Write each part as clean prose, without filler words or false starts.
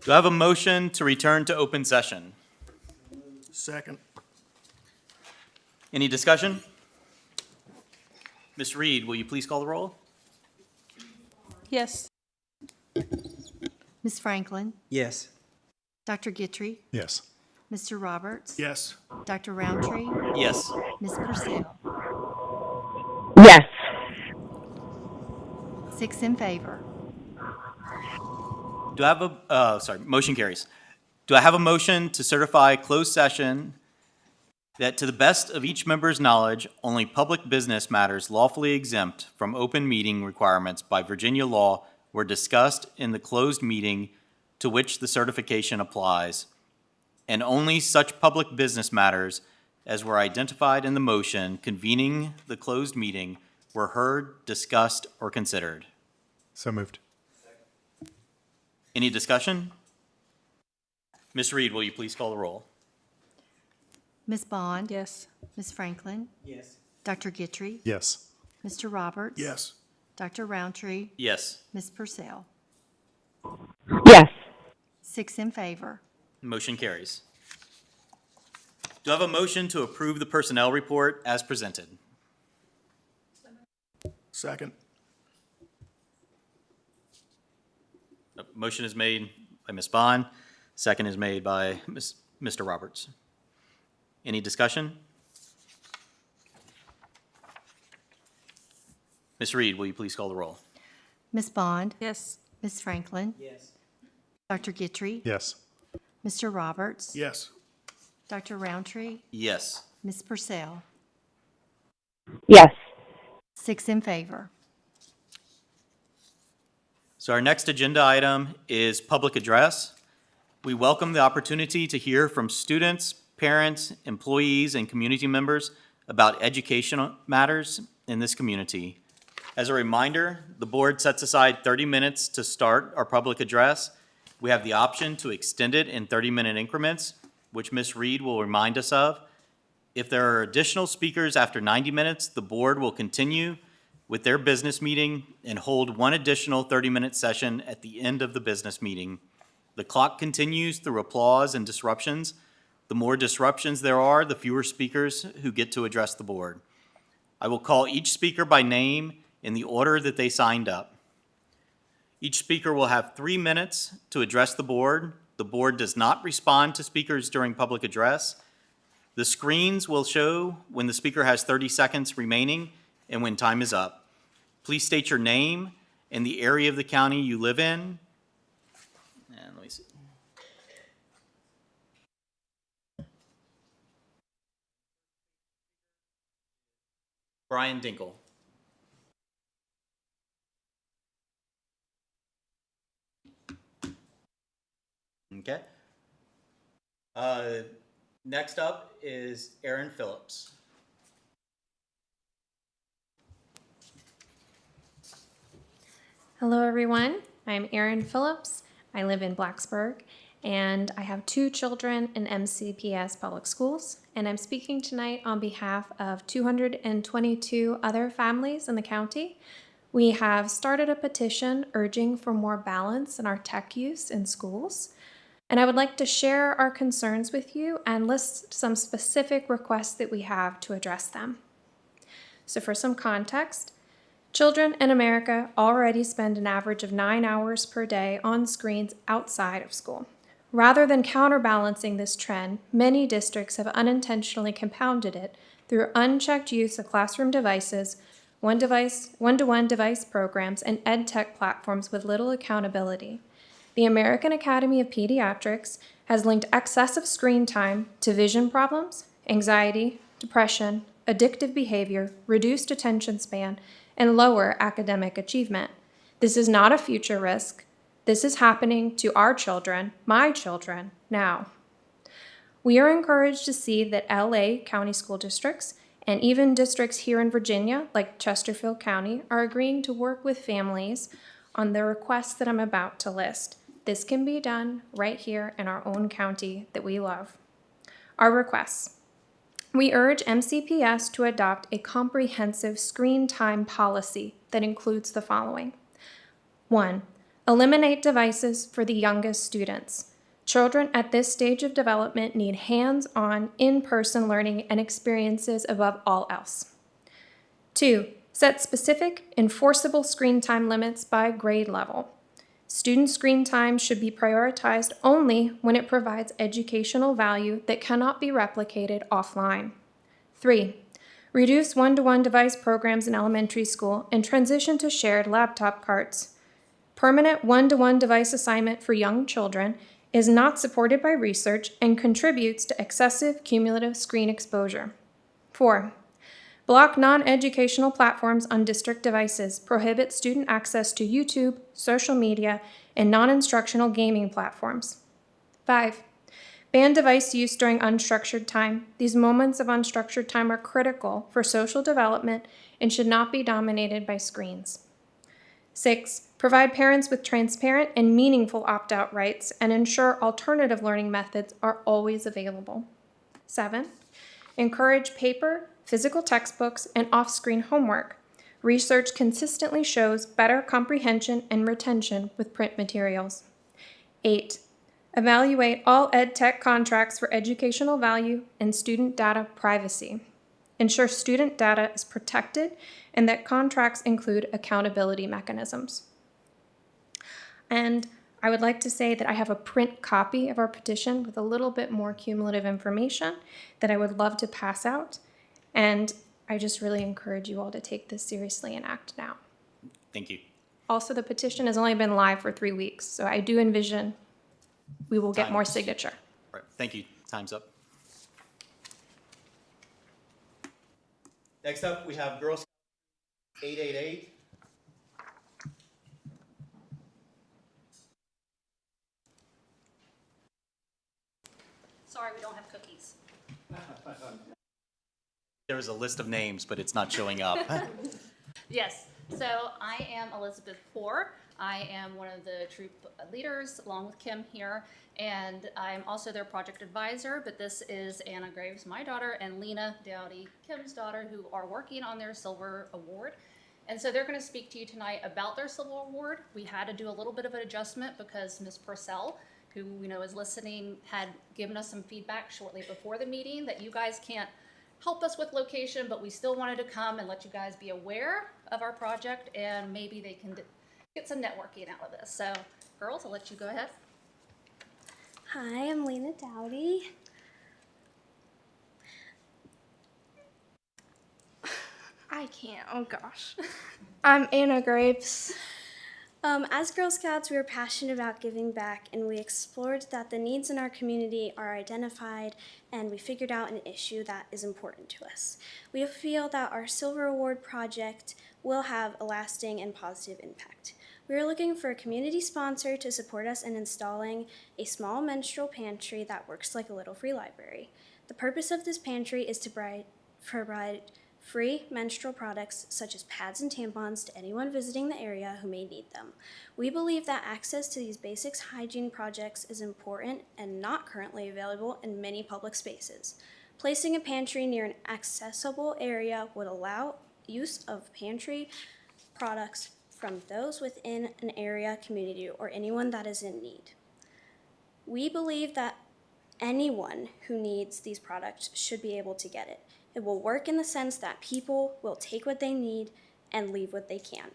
Do I have a motion to return to open session? Second. Any discussion? Ms. Reed, will you please call the roll? Yes. Ms. Franklin, Yes. Dr. Gitry, Yes. Mr. Roberts, Yes. Dr. Roundtree, Yes. Ms. Purcell. Yes. 6 in favor. Do I have a, motion carries. Do I have a motion to certify closed session that to the best of each member's knowledge, only public business matters lawfully exempt from open meeting requirements by Virginia law were discussed in the closed meeting to which the certification applies, and only such public business matters as were identified in the motion convening the closed meeting were heard, discussed, or considered? So moved. Any discussion? Ms. Reed, will you please call the roll? Ms. Bond, Yes. Ms. Franklin, Yes. Dr. Gitry, Yes. Mr. Roberts, Yes. Dr. Roundtree, Yes. Ms. Purcell. Yes. 6 in favor. Motion carries. Do I have a motion to approve the personnel report as presented? Second. A motion is made by Ms. Bond. Second is made by Mr. Roberts. Any discussion? Ms. Reed, will you please call the roll? Ms. Bond, Yes. Ms. Franklin, Yes. Dr. Gitry, Yes. Mr. Roberts, Yes. Dr. Roundtree, Yes. Ms. Purcell. Yes. 6 in favor. So our next agenda item is public address. We welcome the opportunity to hear from students, parents, employees, and community members about educational matters in this community. As a reminder, the board sets aside 30 minutes to start our public address. We have the option to extend it in 30-minute increments, which Ms. Reed will remind us of. If there are additional speakers after 90 minutes, the board will continue with their business meeting and hold one additional 30-minute session at the end of the business meeting. The clock continues through applause and disruptions. The more disruptions there are, the fewer speakers who get to address the board. I will call each speaker by name in the order that they signed up. Each speaker will have 3 minutes to address the board. The board does not respond to speakers during public address. The screens will show when the speaker has 30 seconds remaining and when time is up. Please state your name and the area of the county you live in. And let me see. Brian Dinkle. Okay. Next up is Aaron Phillips. Hello, everyone. I'm Erin Phillips. I live in Blacksburg, and I have 2 children in MCPS Public Schools, and I'm speaking tonight on behalf of 222 other families in the county. We have started a petition urging for more balance in our tech use in schools, and I would like to share our concerns with you and list some specific requests that we have to address them. So for some context, children in America already spend an average of 9 hours per day on screens outside of school. Rather than counterbalancing this trend, many districts have unintentionally compounded it through unchecked use of classroom devices, one-to-one device programs, and ed tech platforms with little accountability. The American Academy of Pediatrics has linked excessive screen time to vision problems, anxiety, depression, addictive behavior, reduced attention span, and lower academic achievement. This is not a future risk. This is happening to our children, my children, now. We are encouraged to see that LA County School Districts and even districts here in Virginia, like Chesterfield County, are agreeing to work with families on the requests that I'm about to list. This can be done right here in our own county that we love. Our requests. We urge MCPS to adopt a comprehensive screen time policy that includes the following. 1. Eliminate devices for the youngest students. Children at this stage of development need hands-on, in-person learning and experiences above all else. 2. Set specific, enforceable screen time limits by grade level. Student screen time should be prioritized only when it provides educational value that cannot be replicated offline. 3. Reduce one-to-one device programs in elementary school and transition to shared laptop carts. Permanent one-to-one device assignment for young children is not supported by research and contributes to excessive cumulative screen exposure. 4. Block non-educational platforms on district devices, prohibit student access to YouTube, social media, and non-instructional gaming platforms. 5. Ban device use during unstructured time. These moments of unstructured time are critical for social development and should not be dominated by screens. 6. Provide parents with transparent and meaningful opt-out rights and ensure alternative learning methods are always available. 7. Encourage paper, physical textbooks, and off-screen homework. Research consistently shows better comprehension and retention with print materials. 8. Evaluate all ed tech contracts for educational value and student data privacy. Ensure student data is protected and that contracts include accountability mechanisms. And I would like to say that I have a print copy of our petition with a little bit more cumulative information that I would love to pass out. And I just really encourage you all to take this seriously and act now. Thank you. Also, the petition has only been live for 3 weeks, so I do envision we will get more Times. signature. Right. Thank you. Time's up. Next up, we have Girl Scout 888. Sorry, we don't have cookies. There was a list of names, but it's not showing up. Yes, so I am Elizabeth Poor. I am one of the troop leaders along with Kim here, and I'm also their project advisor, but this is Anna Graves, my daughter, and Lena Dowdy, Kim's daughter, who are working on their silver award. And so they're going to speak to you tonight about their silver award. We had to do a little bit of an adjustment because Ms. Purcell, who we know is listening, had given us some feedback shortly before the meeting that you guys can't help us with location, but we still wanted to come and let you guys be aware of our project, and maybe they can get some networking out of this. So, girls, I'll let you go ahead. Hi, I'm Lena Dowdy. I can't, oh gosh. I'm Anna Graves. As Girl Scouts, we are passionate about giving back, and we explored that the needs in our community are identified, and we figured out an issue that is important to us. We feel that our Silver Award project will have a lasting and positive impact. We are looking for a community sponsor to support us in installing a small menstrual pantry that works like a little free library. The purpose of this pantry is to provide free menstrual products such as pads and tampons to anyone visiting the area who may need them. We believe that access to these basic hygiene projects is important and not currently available in many public spaces. Placing a pantry near an accessible area would allow use of pantry products from those within an area, community, or anyone that is in need. We believe that anyone who needs these products should be able to get it. It will work in the sense that people will take what they need and leave what they can.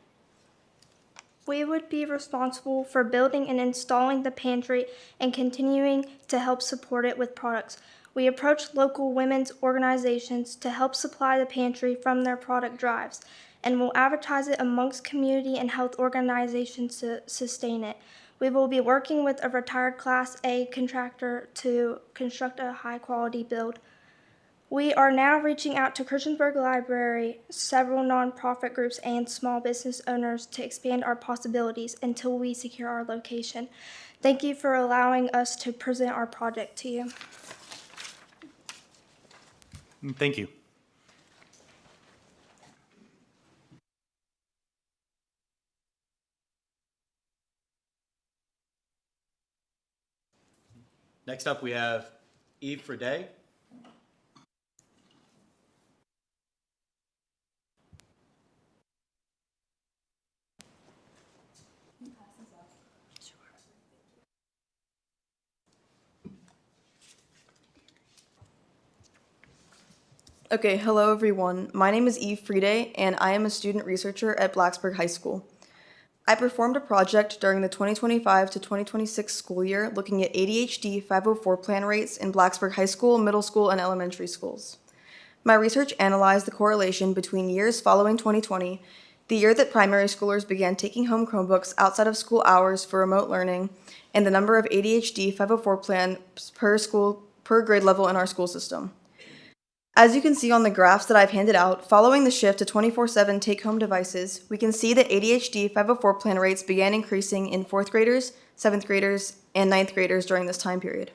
We would be responsible for building and installing the pantry and continuing to help support it with products. We approached local women's organizations to help supply the pantry from their product drives, and will advertise it amongst community and health organizations to sustain it. We will be working with a retired Class A contractor to construct a high-quality build. We are now reaching out to Christiansburg Library, several nonprofit groups, and small business owners to expand our possibilities until we secure our location. Thank you for allowing us to present our project to you. Thank you. Next up, we have Eve Friday. Okay, hello everyone. My name is Eve Friday, and I am a student researcher at Blacksburg High School. I performed a project during the 2025 to 2026 school year looking at ADHD 504 plan rates in Blacksburg High School, middle school, and elementary schools. My research analyzed the correlation between years following 2020, the year that primary schoolers began taking home Chromebooks outside of school hours for remote learning, and the number of ADHD 504 plans per grade level in our school system. As you can see on the graphs that I've handed out, following the shift to 24/7 take-home devices, we can see that ADHD 504 plan rates began increasing in 4th graders, 7th graders, and 9th graders during this time period.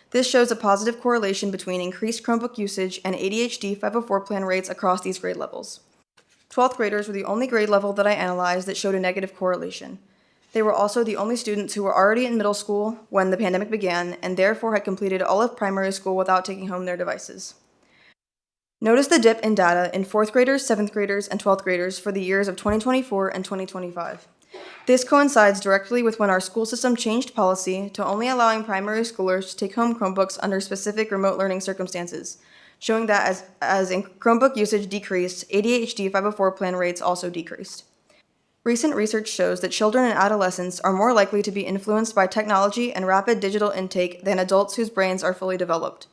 This shows a positive correlation between increased Chromebook usage and ADHD 504 plan rates across these grade levels. 12th graders were the only grade level that I analyzed that showed a negative correlation. They were also the only students who were already in middle school when the pandemic began and therefore had completed all of primary school without taking home their devices. Notice the dip in data in 4th graders, 7th graders, and 12th graders for the years of 2024 and 2025. This coincides directly with when our school system changed policy to only allowing primary schoolers to take home Chromebooks under specific remote learning circumstances, showing that as Chromebook usage decreased, ADHD 504 plan rates also decreased. Recent research shows that children and adolescents are more likely to be influenced by technology and rapid digital intake than adults whose brains are fully developed.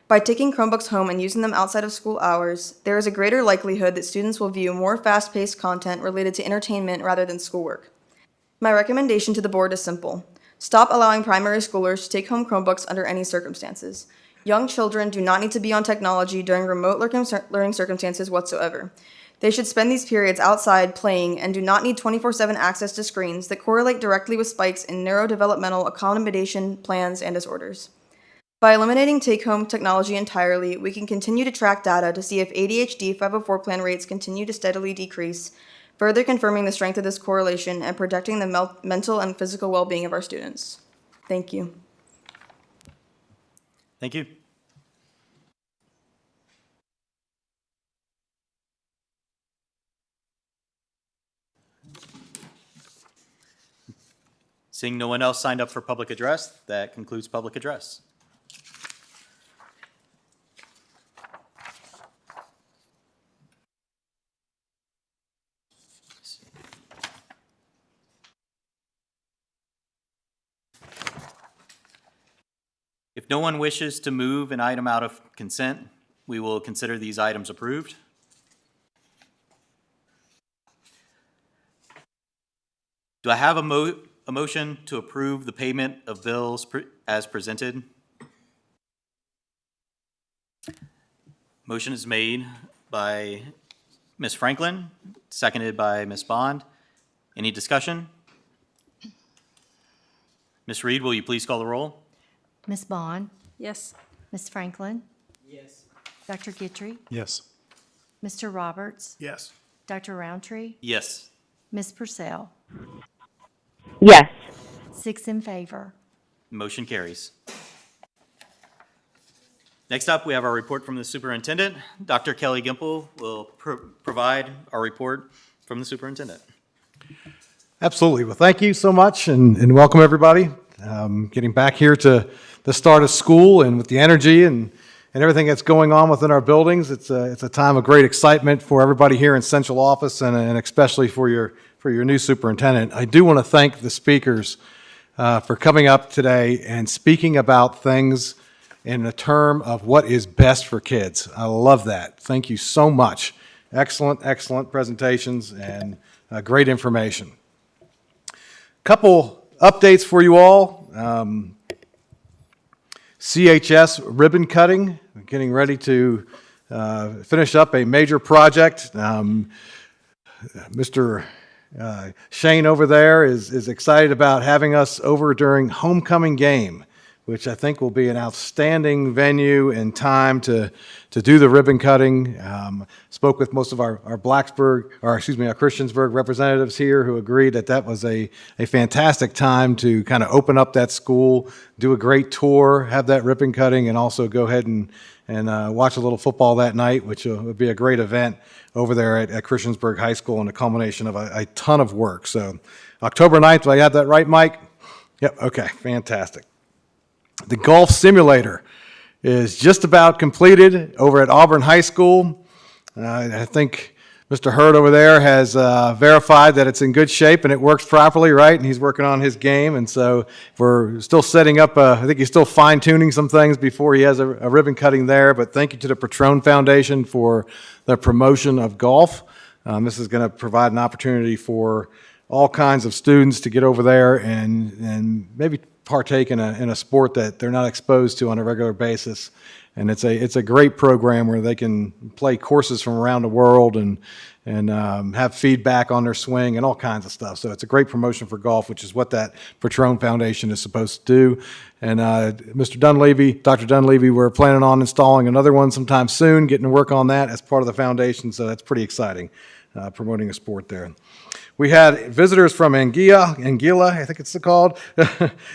By taking Chromebooks home and using them outside of school hours, there is a greater likelihood that students will view more fast-paced content related to entertainment rather than schoolwork. My recommendation to the board is simple. Stop allowing primary schoolers to take home Chromebooks under any circumstances. Young children do not need to be on technology during remote learning circumstances whatsoever. They should spend these periods outside playing and do not need 24/7 access to screens that correlate directly with spikes in neurodevelopmental accommodation plans and disorders. By eliminating take-home technology entirely, we can continue to track data to see if ADHD 504 plan rates continue to steadily decrease, further confirming the strength of this correlation and protecting the mental and physical well-being of our students. Thank you. Thank you. Seeing no one else signed up for public address, that concludes public address. If no one wishes to move an item out of consent, we will consider these items approved. Do I have a motion to approve the payment of bills as presented? Motion is made by Ms. Franklin, seconded by Ms. Bond. Any discussion? Ms. Reed, will you please call the roll? Ms. Bond? Yes. Ms. Franklin? Yes. Dr. Guitry? Yes. Mr. Roberts? Yes. Dr. Roundtree? Yes. Ms. Purcell? Yes. 6 in favor. Motion carries. Next up, we have our report from the superintendent. Dr. Kelly Gimple will provide our report from the superintendent. Absolutely. Well, thank you so much, and welcome everybody. Getting back here to the start of school and with the energy and everything that's going on within our buildings, it's a time of great excitement for everybody here in central office and especially for your new superintendent. I do want to thank the speakers for coming up today and speaking about things in the term of what is best for kids. I love that. Thank you so much. Excellent, excellent presentations and great information. Couple updates for you all. CHS ribbon cutting, getting ready to finish up a major project. Mr. Shane over there is excited about having us over during homecoming game, which I think will be an outstanding venue and time to do the ribbon cutting. Spoke with most of our Christiansburg representatives here who agreed that was a fantastic time to kind of open up that school, do a great tour, have that ribbon cutting, and also go ahead and watch a little football that night, which would be a great event over there at Christiansburg High School and a culmination of a ton of work. So October 9th, do I have that right, Mike? Yep, okay, fantastic. The golf simulator is just about completed over at Auburn High School. I think Mr. Hurd over there has verified that it's in good shape and it works properly, right? And he's working on his game. And so we're still setting up, I think he's still fine tuning some things before he has a ribbon cutting there. But thank you to the Patron Foundation for the promotion of golf. This is going to provide an opportunity for all kinds of students to get over there and maybe partake in a sport that they're not exposed to on a regular basis. And it's a great program where they can play courses from around the world and have feedback on their swing and all kinds of stuff. So it's a great promotion for golf, which is what that Patron Foundation is supposed to do. And Mr. Dunleavy, Dr. Dunleavy, we're planning on installing another one sometime soon, getting to work on that as part of the foundation. So that's pretty exciting, promoting a sport there. We had visitors from Anguilla, I think it's called,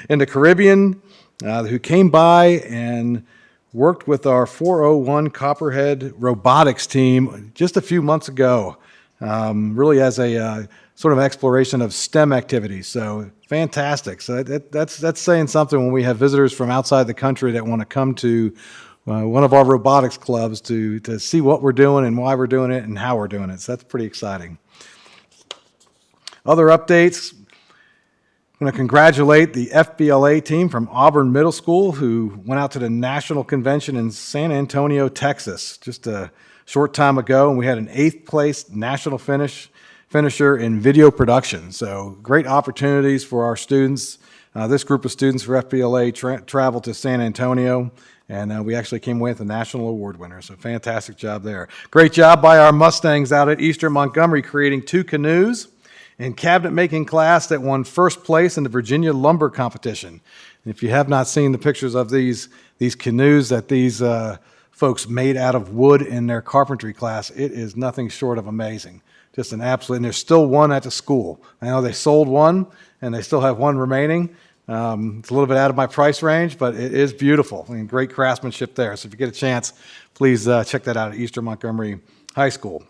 in the Caribbean, who came by and worked with our 401 Copperhead robotics team just a few months ago, really as a sort of exploration of STEM activities. So fantastic. So that's saying something when we have visitors from outside the country that want to come to one of our robotics clubs to see what we're doing and why we're doing it and how we're doing it. So that's pretty exciting. Other updates. I'm going to congratulate the FBLA team from Auburn Middle School who went out to the national convention in San Antonio, Texas, just a short time ago, and we had an 8th place national finisher in video production. So great opportunities for our students. This group of students for FBLA traveled to San Antonio, and we actually came away with a national award winner. So fantastic job there. Great job by our Mustangs out at Eastern Montgomery creating 2 canoes in cabinet making class that won first place in the Virginia Lumber Competition. And if you have not seen the pictures of these canoes that these folks made out of wood in their carpentry class, it is nothing short of amazing. Just an absolute, and there's still one at the school. I know they sold one and they still have one remaining. It's a little bit out of my price range, but it is beautiful. I mean, great craftsmanship there. So if you get a chance, please check that out at Eastern Montgomery High School.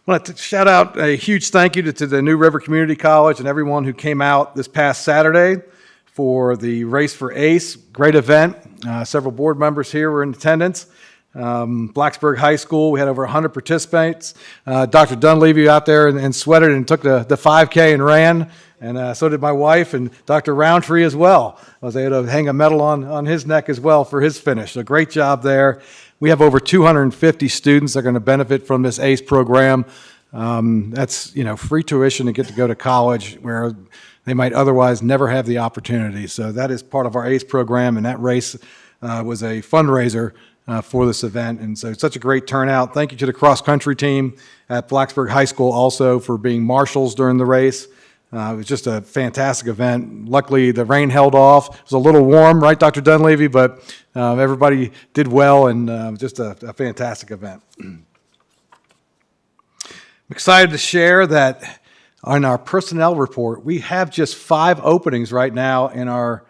I want to shout out a huge thank you to the New River Community College and everyone who came out this past Saturday for the Race for ACE. Great event. Several board members here were in attendance. Blacksburg High School, we had over 100 participants. Dr. Dunleavy out there and sweated and took the 5K and ran. And so did my wife and Dr. Roundtree as well. I was able to hang a medal on his neck as well for his finish. So great job there. We have over 250 students that are going to benefit from this ACE program. That's free tuition to get to go to college where they might otherwise never have the opportunity. So that is part of our ACE program, and that race was a fundraiser for this event. And so it's such a great turnout. Thank you to the cross-country team at Blacksburg High School also for being marshals during the race. It was just a fantastic event. Luckily, the rain held off. It was a little warm, right, Dr. Dunleavy? But everybody did well, and just a fantastic event. I'm excited to share that on our personnel report, we have just 5 openings right now in our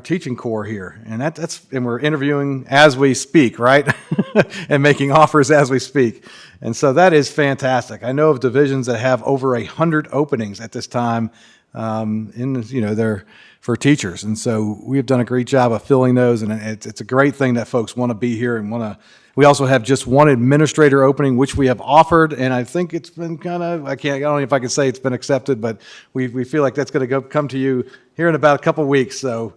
teaching corps here, and we're interviewing as we speak, right, and making offers as we speak, and so that is fantastic. I know of divisions that have over 100 openings at this time, they're for teachers, and so we've done a great job of filling those, and it's a great thing that folks want to be here and want to. We also have just 1 administrator opening, which we have offered, and I think it's been kind of, I don't know if I can say it's been accepted, but we feel like that's going to come to you here in about a couple weeks. So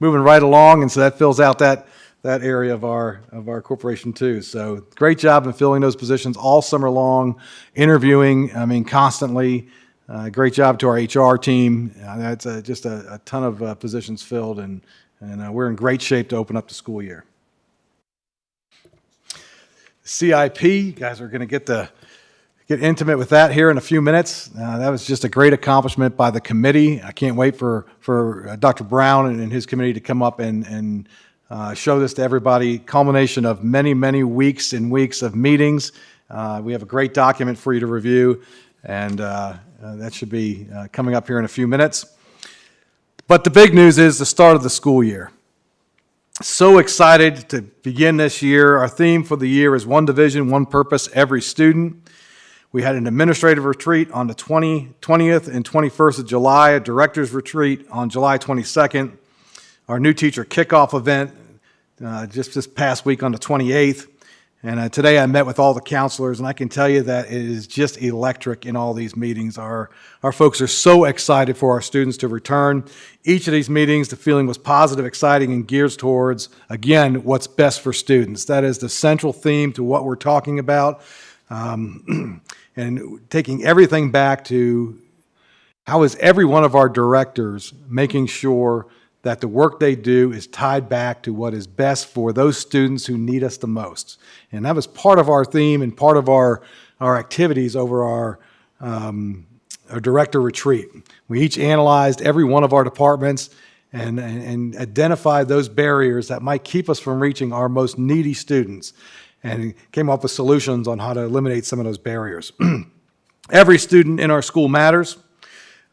moving right along, and so that fills out that area of our corporation too. So great job in filling those positions all summer long, interviewing, constantly. Great job to our HR team. That's just a ton of positions filled, and we're in great shape to open up the school year. CIP, you guys are going to get intimate with that here in a few minutes. That was just a great accomplishment by the committee. I can't wait for Dr. Brown and his committee to come up and show this to everybody. Culmination of many, many weeks and weeks of meetings. We have a great document for you to review, and that should be coming up here in a few minutes. But the big news is the start of the school year. So excited to begin this year. Our theme for the year is one division, one purpose, every student. We had an administrative retreat on the 20th and 21st of July, a director's retreat on July 22nd. our new teacher kickoff event just this past week on the 28th. And today I met with all the counselors, and I can tell you that it is just electric in all these meetings. Our folks are so excited for our students to return. Each of these meetings, the feeling was positive, exciting, and geared towards, again, what's best for students. That is the central theme to what we're talking about. And taking everything back to how is every one of our directors making sure that the work they do is tied back to what is best for those students who need us the most. And that was part of our theme and part of our activities over our director retreat. We each analyzed every one of our departments and identified those barriers that might keep us from reaching our most needy students, and came up with solutions on how to eliminate some of those barriers. Every student in our school matters.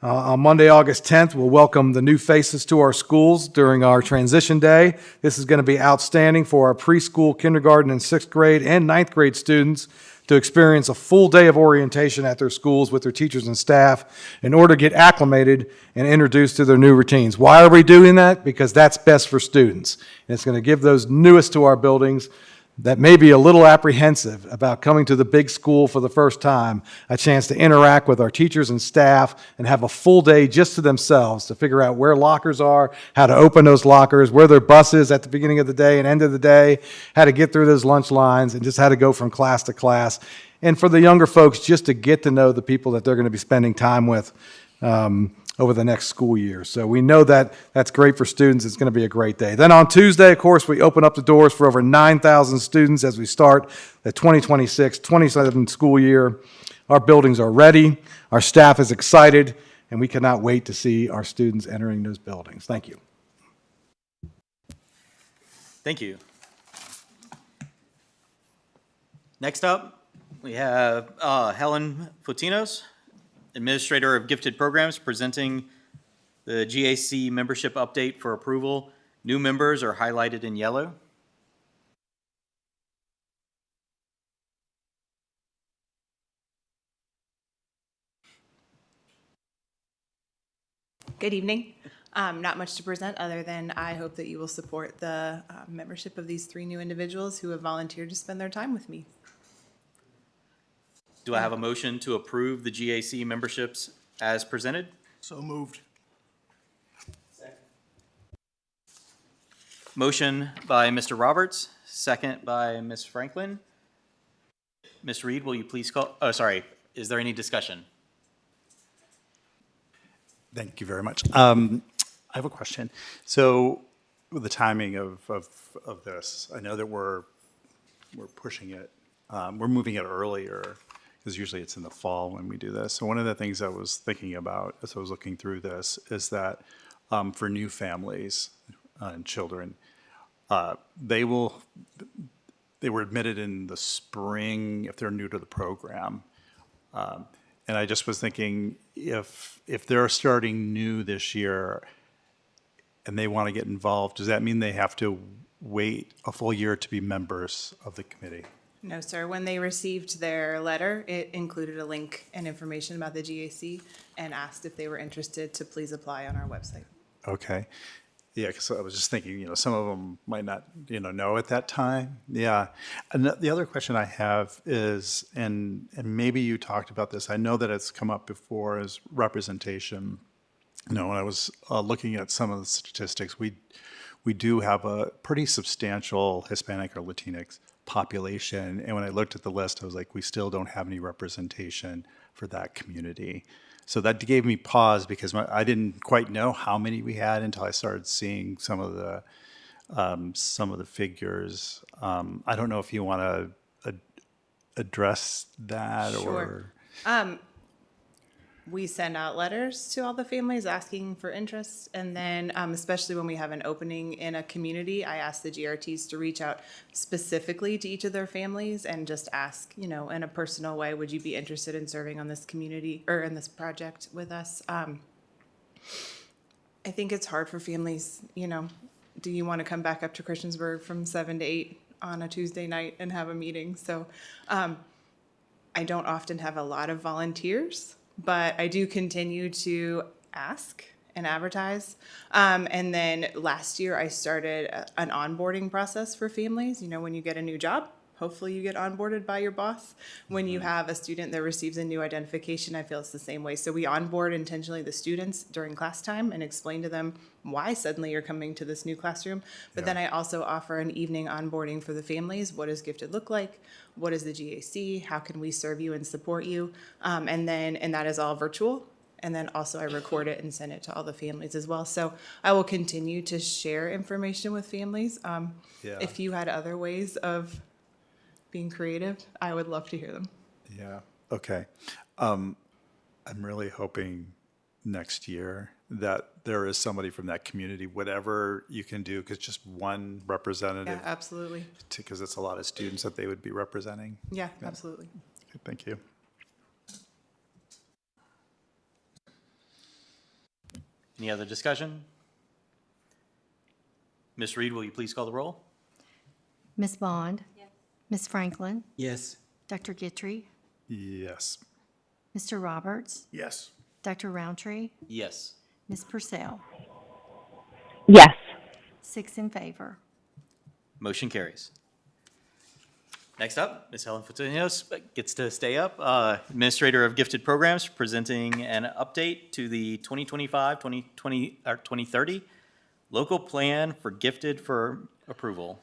On Monday, August 10th, we'll welcome the new faces to our schools during our transition day. This is going to be outstanding for our preschool, kindergarten, and 6th grade and 9th grade students to experience a full day of orientation at their schools with their teachers and staff in order to get acclimated and introduced to their new routines. Why are we doing that? Because that's best for students. And it's going to give those newest to our buildings that may be a little apprehensive about coming to the big school for the first time, a chance to interact with our teachers and staff and have a full day just to themselves to figure out where lockers are, how to open those lockers, where their bus is at the beginning of the day and end of the day, how to get through those lunch lines, and just how to go from class to class. And for the younger folks, just to get to know the people that they're going to be spending time with over the next school year. So we know that that's great for students. It's going to be a great day. Then on Tuesday, of course, we open up the doors for over 9,000 students as we start the 2026-27 school year. Our buildings are ready. Our staff is excited, and we cannot wait to see our students entering those buildings. Thank you. Thank you. Next up, we have Helen Fotinos, Administrator of Gifted Programs, presenting the GAC membership update for approval. New members are highlighted in yellow. Good evening. Not much to present other than I hope that you will support the membership of these 3 new individuals who have volunteered to spend their time with me. Do I have a motion to approve the GAC memberships as presented? So moved. Motion by Mr. Roberts, second by Ms. Franklin. Ms. Reed, will you please call, is there any discussion? Thank you very much. I have a question. So with the timing of this, I know that we're pushing it, we're moving it earlier, because usually it's in the fall when we do this. So one of the things I was thinking about as I was looking through this is that for new families and children, they were admitted in the spring if they're new to the program. And I just was thinking, if they're starting new this year and they want to get involved, does that mean they have to wait a full year to be members of the committee? No, sir. When they received their letter, it included a link and information about the GAC and asked if they were interested to please apply on our website. Okay. Yeah, because I was just thinking, some of them might not, know at that time. Yeah. And the other question I have is, and maybe you talked about this, I know that it's come up before, is representation. When I was looking at some of the statistics, we do have a pretty substantial Hispanic or Latinx population. And when I looked at the list, I was like, we still don't have any representation for that community. So that gave me pause because I didn't quite know how many we had until I started seeing some of the figures. I don't know if you want to address that. Sure. We send out letters to all the families asking for interest, and then especially when we have an opening in a community, I ask the GRTs to reach out specifically to each of their families and just ask, in a personal way, would you be interested in serving on this community or in this project with us? I think it's hard for families, do you want to come back up to Christiansburg from 7 to 8 on a Tuesday night and have a meeting? So I don't often have a lot of volunteers, but I do continue to ask and advertise. And then last year, I started an onboarding process for families. You know, when you get a new job, hopefully you get onboarded by your boss. When you have a student that receives a new identification, I feel it's the same way. So we onboard intentionally the students during class time and explain to them why suddenly you're coming to this new classroom. But then I also offer an evening onboarding for the families. What does Gifted look like? What is the GAC? How can we serve you and support you? And that is all virtual. And then also I record it and send it to all the families as well. So I will continue to share information with families. If you had other ways of being creative, I would love to hear them. Yeah, okay. I'm really hoping next year that there is somebody from that community, whatever you can do, because just one representative. Yeah, absolutely. Because it's a lot of students that they would be representing. Yeah, absolutely. Okay, thank you. Any other discussion? Ms. Reed, will you please call the roll? Ms. Bond? Yes. Ms. Franklin? Yes. Dr. Guitry? Yes. Mr. Roberts? Yes. Dr. Roundtree? Yes. Ms. Purcell? Yes. 6 in favor. Motion carries. Next up, Ms. Helen Fortunos gets to stay up. Administrator of Gifted Programs, presenting an update to the 2025-2030 local plan for Gifted for approval.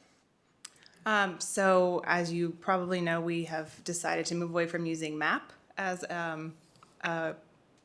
So as you probably know, we have decided to move away from using MAP as a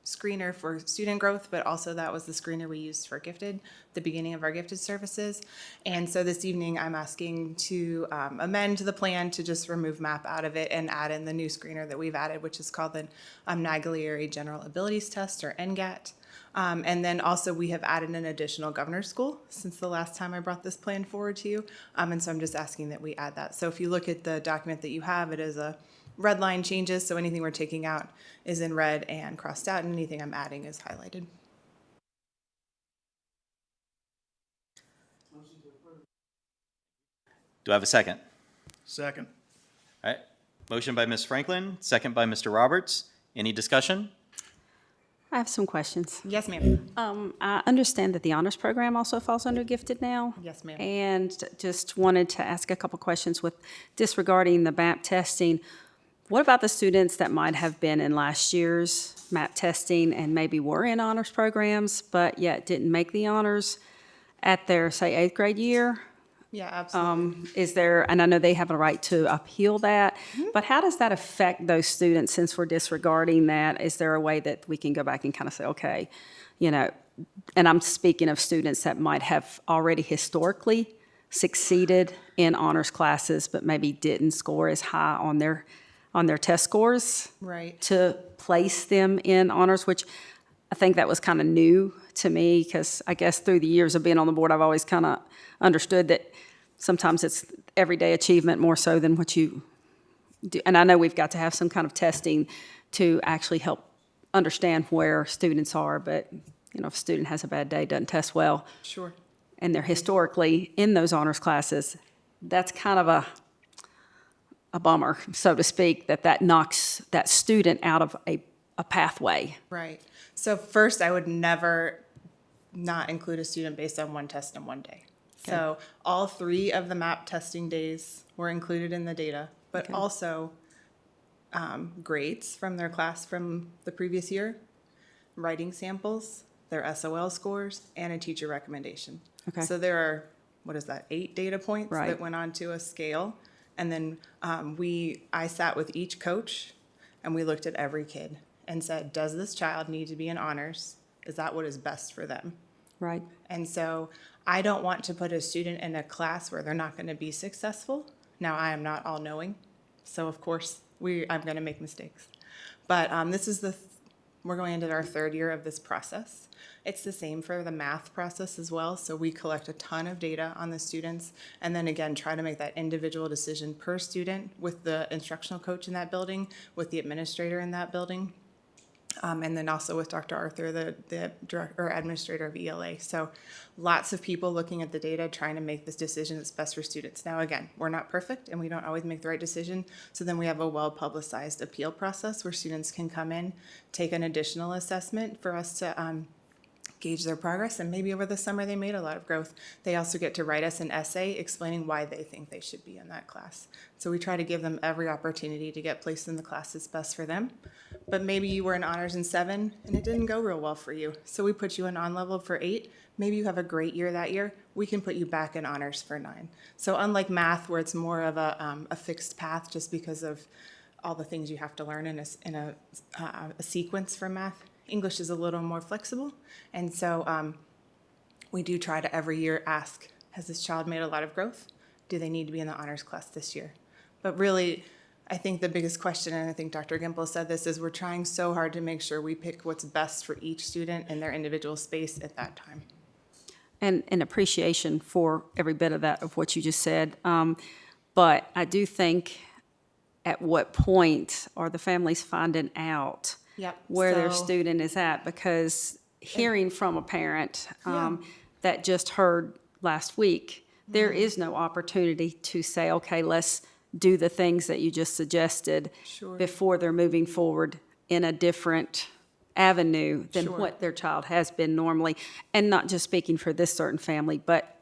screener for student growth, but also that was the screener we used for Gifted, the beginning of our Gifted services. And so this evening, I'm asking to amend the plan to just remove MAP out of it and add in the new screener that we've added, which is called the Naglieri General Abilities Test, or NGAT. And then also we have added an additional governor's school since the last time I brought this plan forward to you. And so I'm just asking that we add that. So if you look at the document that you have, it is a red line changes. So anything we're taking out is in red and crossed out, and anything I'm adding is highlighted. Do I have a second? Second. All right. Motion by Ms. Franklin, second by Mr. Roberts. Any discussion? I have some questions. Yes, ma'am. I understand that the honors program also falls under Gifted now. Yes, ma'am. And just wanted to ask a couple questions with disregarding the MAP testing. What about the students that might have been in last year's MAP testing and maybe were in honors programs, but yet didn't make the honors at their, say, 8th grade year? Yeah, absolutely. Is there, and I know they have a right to appeal that, but how does that affect those students since we're disregarding that? Is there a way that we can go back and kind of say, okay, you know, and I'm speaking of students that might have already historically succeeded in honors classes, but maybe didn't score as high on their test scores Right. to place them in honors, which I think that was kind of new to me because I guess through the years of being on the board, I've always kind of understood that sometimes it's everyday achievement more so than what you do. And I know we've got to have some kind of testing to actually help understand where students are, but you know, if a student has a bad day, doesn't test well, Sure. and they're historically in those honors classes, that's kind of a bummer, so to speak, that knocks that student out of a pathway. Right. So first, I would never not include a student based on one test in one day. So all 3 of the MAP testing days were included in the data, but also grades from their class from the previous year, writing samples, their SOL scores, and a teacher recommendation. Okay. So there are, 8 data points Right. that went onto a scale. And then I sat with each coach and we looked at every kid and said, does this child need to be in honors? Is that what is best for them? Right. And so I don't want to put a student in a class where they're not going to be successful. Now, I am not all-knowing, so of course, I'm going to make mistakes. But this is we're going into our 3rd year of this process. It's the same for the math process as well, so we collect a ton of data on the students, and then again, try to make that individual decision per student with the instructional coach in that building, with the administrator in that building. And then also with Dr. Arthur, the director or administrator of ELA. So lots of people looking at the data, trying to make this decision that's best for students. Now, again, we're not perfect and we don't always make the right decision. So then we have a well-publicized appeal process where students can come in, take an additional assessment for us to gauge their progress, and maybe over the summer they made a lot of growth. They also get to write us an essay explaining why they think they should be in that class. So we try to give them every opportunity to get placed in the class that's best for them. But maybe you were in honors in 7 and it didn't go real well for you. So we put you in on level for 8. Maybe you have a great year that year. We can put you back in honors for 9. So unlike math, where it's more of a fixed path just because of all the things you have to learn in a sequence for math, English is a little more flexible. And so we do try to every year ask, has this child made a lot of growth? Do they need to be in the honors class this year? But really, I think the biggest question, and I think Dr. Gimple said this, is we're trying so hard to make sure we pick what's best for each student in their individual space at that time. And appreciation for every bit of that, of what you just said. But I do think, at what point are the families finding out Yep, where their so- student is at? Because hearing from a parent that just heard last week, there is no opportunity to say, okay, let's do the things that you just suggested Sure. before they're moving forward in a different avenue than Sure. what their child has been normally. And not just speaking for this certain family, but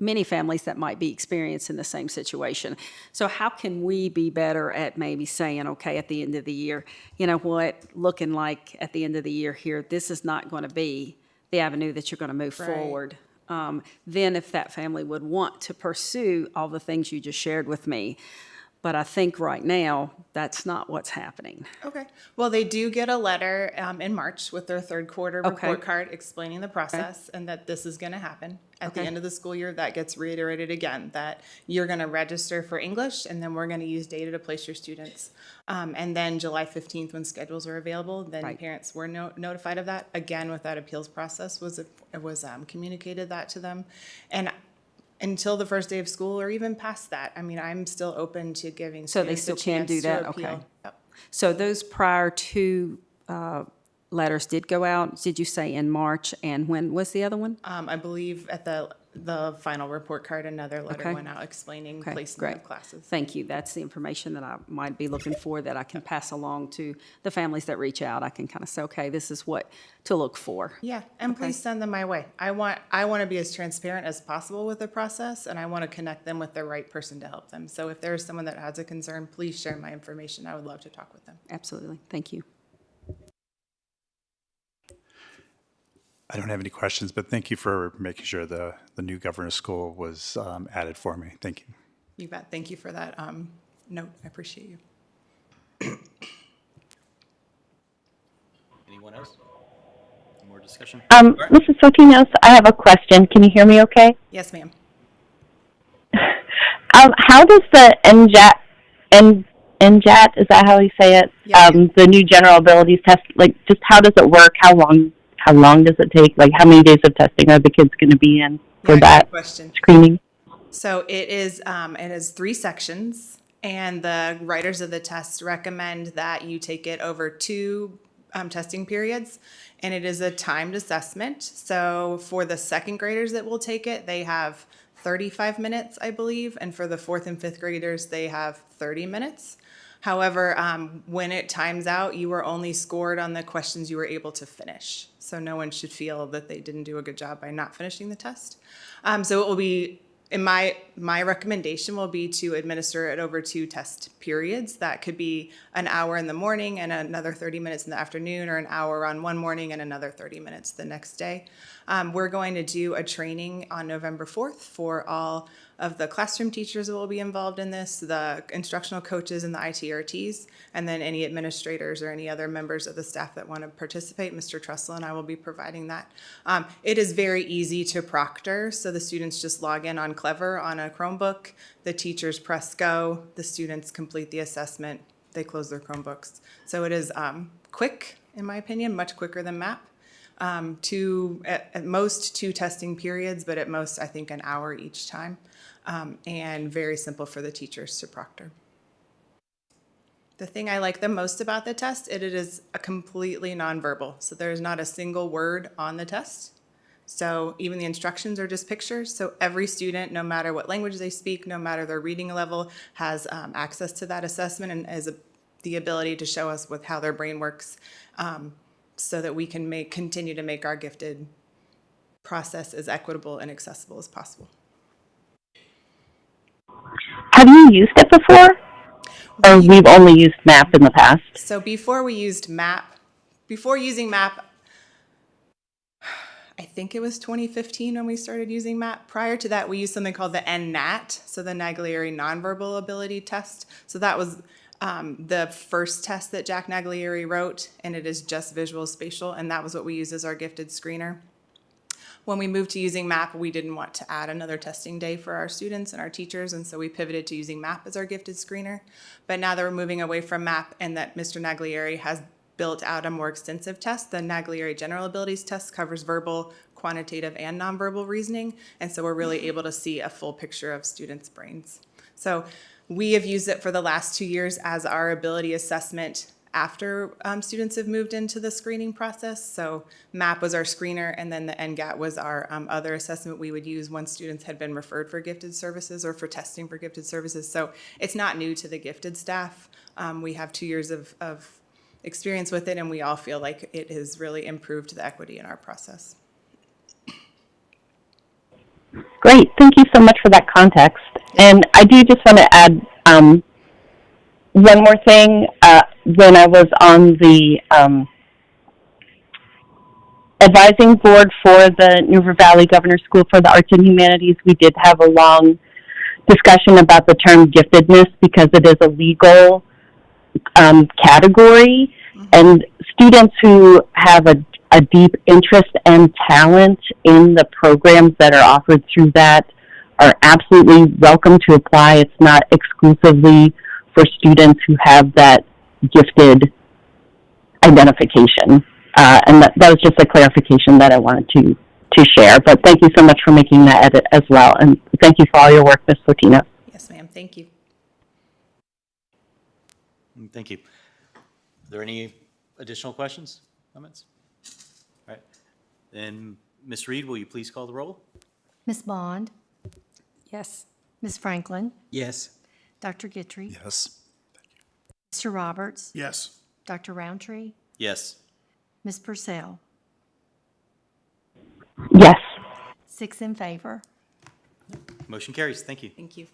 many families that might be experiencing the same situation. So how can we be better at maybe saying, okay, at the end of the year, you know what, looking like at the end of the year here, this is not going to be the avenue that you're going to move Right. forward. Then if that family would want to pursue all the things you just shared with me. But I think right now, that's not what's happening. Okay. Well, they do get a letter in March with their third quarter Okay. report card explaining the process and that this is going to happen. At the Okay. end of the school year, that gets reiterated again, that you're going to register for English and then we're going to use data to place your students. And then July 15th, when schedules are available, then Right. parents were notified of that. Again, with that appeals process, was communicated that to them. And until the first day of school or even past that, I mean, I'm still open to giving So they students a still can chance do to that? appeal. Okay. Yep. So those prior two letters did go out, did you say in March? And when was the other one? I believe at the final report card, another letter Okay. went out explaining Okay, placement great. of classes. Thank you. That's the information that I might be looking for, that I can pass along to the families that reach out. I can kind of say, okay, this is what to look for. Yeah, and please send them my way. I want to be as transparent as possible with the process, and I want to connect them with the right person to help them. So if there's someone that has a concern, please share my information. I would love to talk with them. Absolutely. Thank you. I don't have any questions, but thank you for making sure the new governor's school was added for me. Thank you. You bet. Thank you for that note. I appreciate you. Anyone else? Any more discussion? Mrs. Sotinos, I have a question. Can you hear me okay? Yes, ma'am. How does the NJAT, is that how you say it? Yeah. The new general abilities test, like, just how does it work? How long does it take? Like, how many days of testing are the kids going to be in for Yeah, that good question. screening? So it is 3 sections, and the writers of the test recommend that you take it over 2 testing periods, and it is a timed assessment. So for the second graders that will take it, they have 35 minutes, I believe, and for the 4th and 5th graders, they have 30 minutes. However, when it times out, you are only scored on the questions you were able to finish. So no one should feel that they didn't do a good job by not finishing the test. So it will be, in my recommendation will be to administer it over 2 test periods. That could be an hour in the morning and another 30 minutes in the afternoon, or an hour on one morning and another 30 minutes the next day. We're going to do a training on November 4th for all of the classroom teachers that will be involved in this, the instructional coaches and the ITRTs, and then any administrators or any other members of the staff that want to participate. Mr. Trussell and I will be providing that. It is very easy to proctor, so the students just log in on Clever on a Chromebook, the teachers press go, the students complete the assessment, they close their Chromebooks. So it is quick, in my opinion, much quicker than MAP. At most 2 testing periods, but at most, I think, an hour each time. And very simple for the teachers to proctor. The thing I like the most about the test, it is a completely nonverbal. So there's not a single word on the test. So even the instructions are just pictures. So every student, no matter what language they speak, no matter their reading level, has access to that assessment and has the ability to show us with how their brain works, so that we can continue to make our gifted process as equitable and accessible as possible. Have you used it before? Or we've only used MAP in the past? So before using MAP, I think it was 2015 when we started using MAP. Prior to that, we used something called the NNAT, so the Naglieri Nonverbal Ability Test. So that was the first test that Jack Naglieri wrote, and it is just visual spatial, and that was what we used as our gifted screener. When we moved to using MAP, we didn't want to add another testing day for our students and our teachers, and so we pivoted to using MAP as our gifted screener. But now that we're moving away from MAP and that Mr. Naglieri has built out a more extensive test, the Naglieri General Abilities Test covers verbal, quantitative, and nonverbal reasoning, and so we're really able to see a full picture of students' brains. So we have used it for the last 2 years as our ability assessment after students have moved into the screening process. So MAP was our screener, and then the NGAT was our other assessment we would use once students had been referred for gifted services or for testing for gifted services. So it's not new to the gifted staff. We have 2 years of experience with it, and we all feel like it has really improved the equity in our process. Great. Thank you so much for that context. And I do just want to add one more thing. When I was on the advising board for the New River Valley Governor's School for the Arts and Humanities, we did have a long discussion about the term giftedness because it is a legal category, and students who have a deep interest and talent in the programs that are offered through that are absolutely welcome to apply. It's not exclusively for students who have that gifted identification. And that was just a clarification that I wanted to share. But thank you so much for making that edit as well. And thank you for all your work, Ms. Latina. Yes, ma'am. Thank you. Thank you. Are there any additional questions, comments? All right. Then, Ms. Reed, will you please call the roll? Ms. Bond, Yes. Ms. Franklin, Yes. Dr. Guitry, Yes. Mr. Roberts, Yes. Dr. Roundtree, Yes. Ms. Purcell. Yes. 6 in favor. Motion carries. Thank you. Thank you.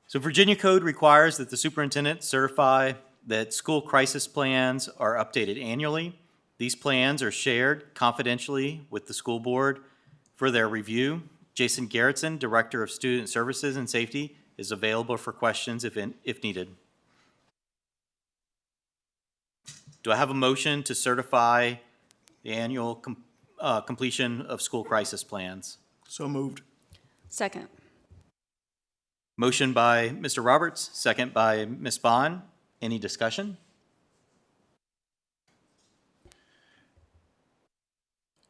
So Virginia code requires that the superintendent certify that school crisis plans are updated annually. These plans are shared confidentially with the school board for their review. Jason Garrettson, Director of Student Services and Safety, is available for questions if needed. Do I have a motion to certify the annual completion of school crisis plans? So moved. Second. Motion by Mr. Roberts, second by Ms. Bond. Any discussion?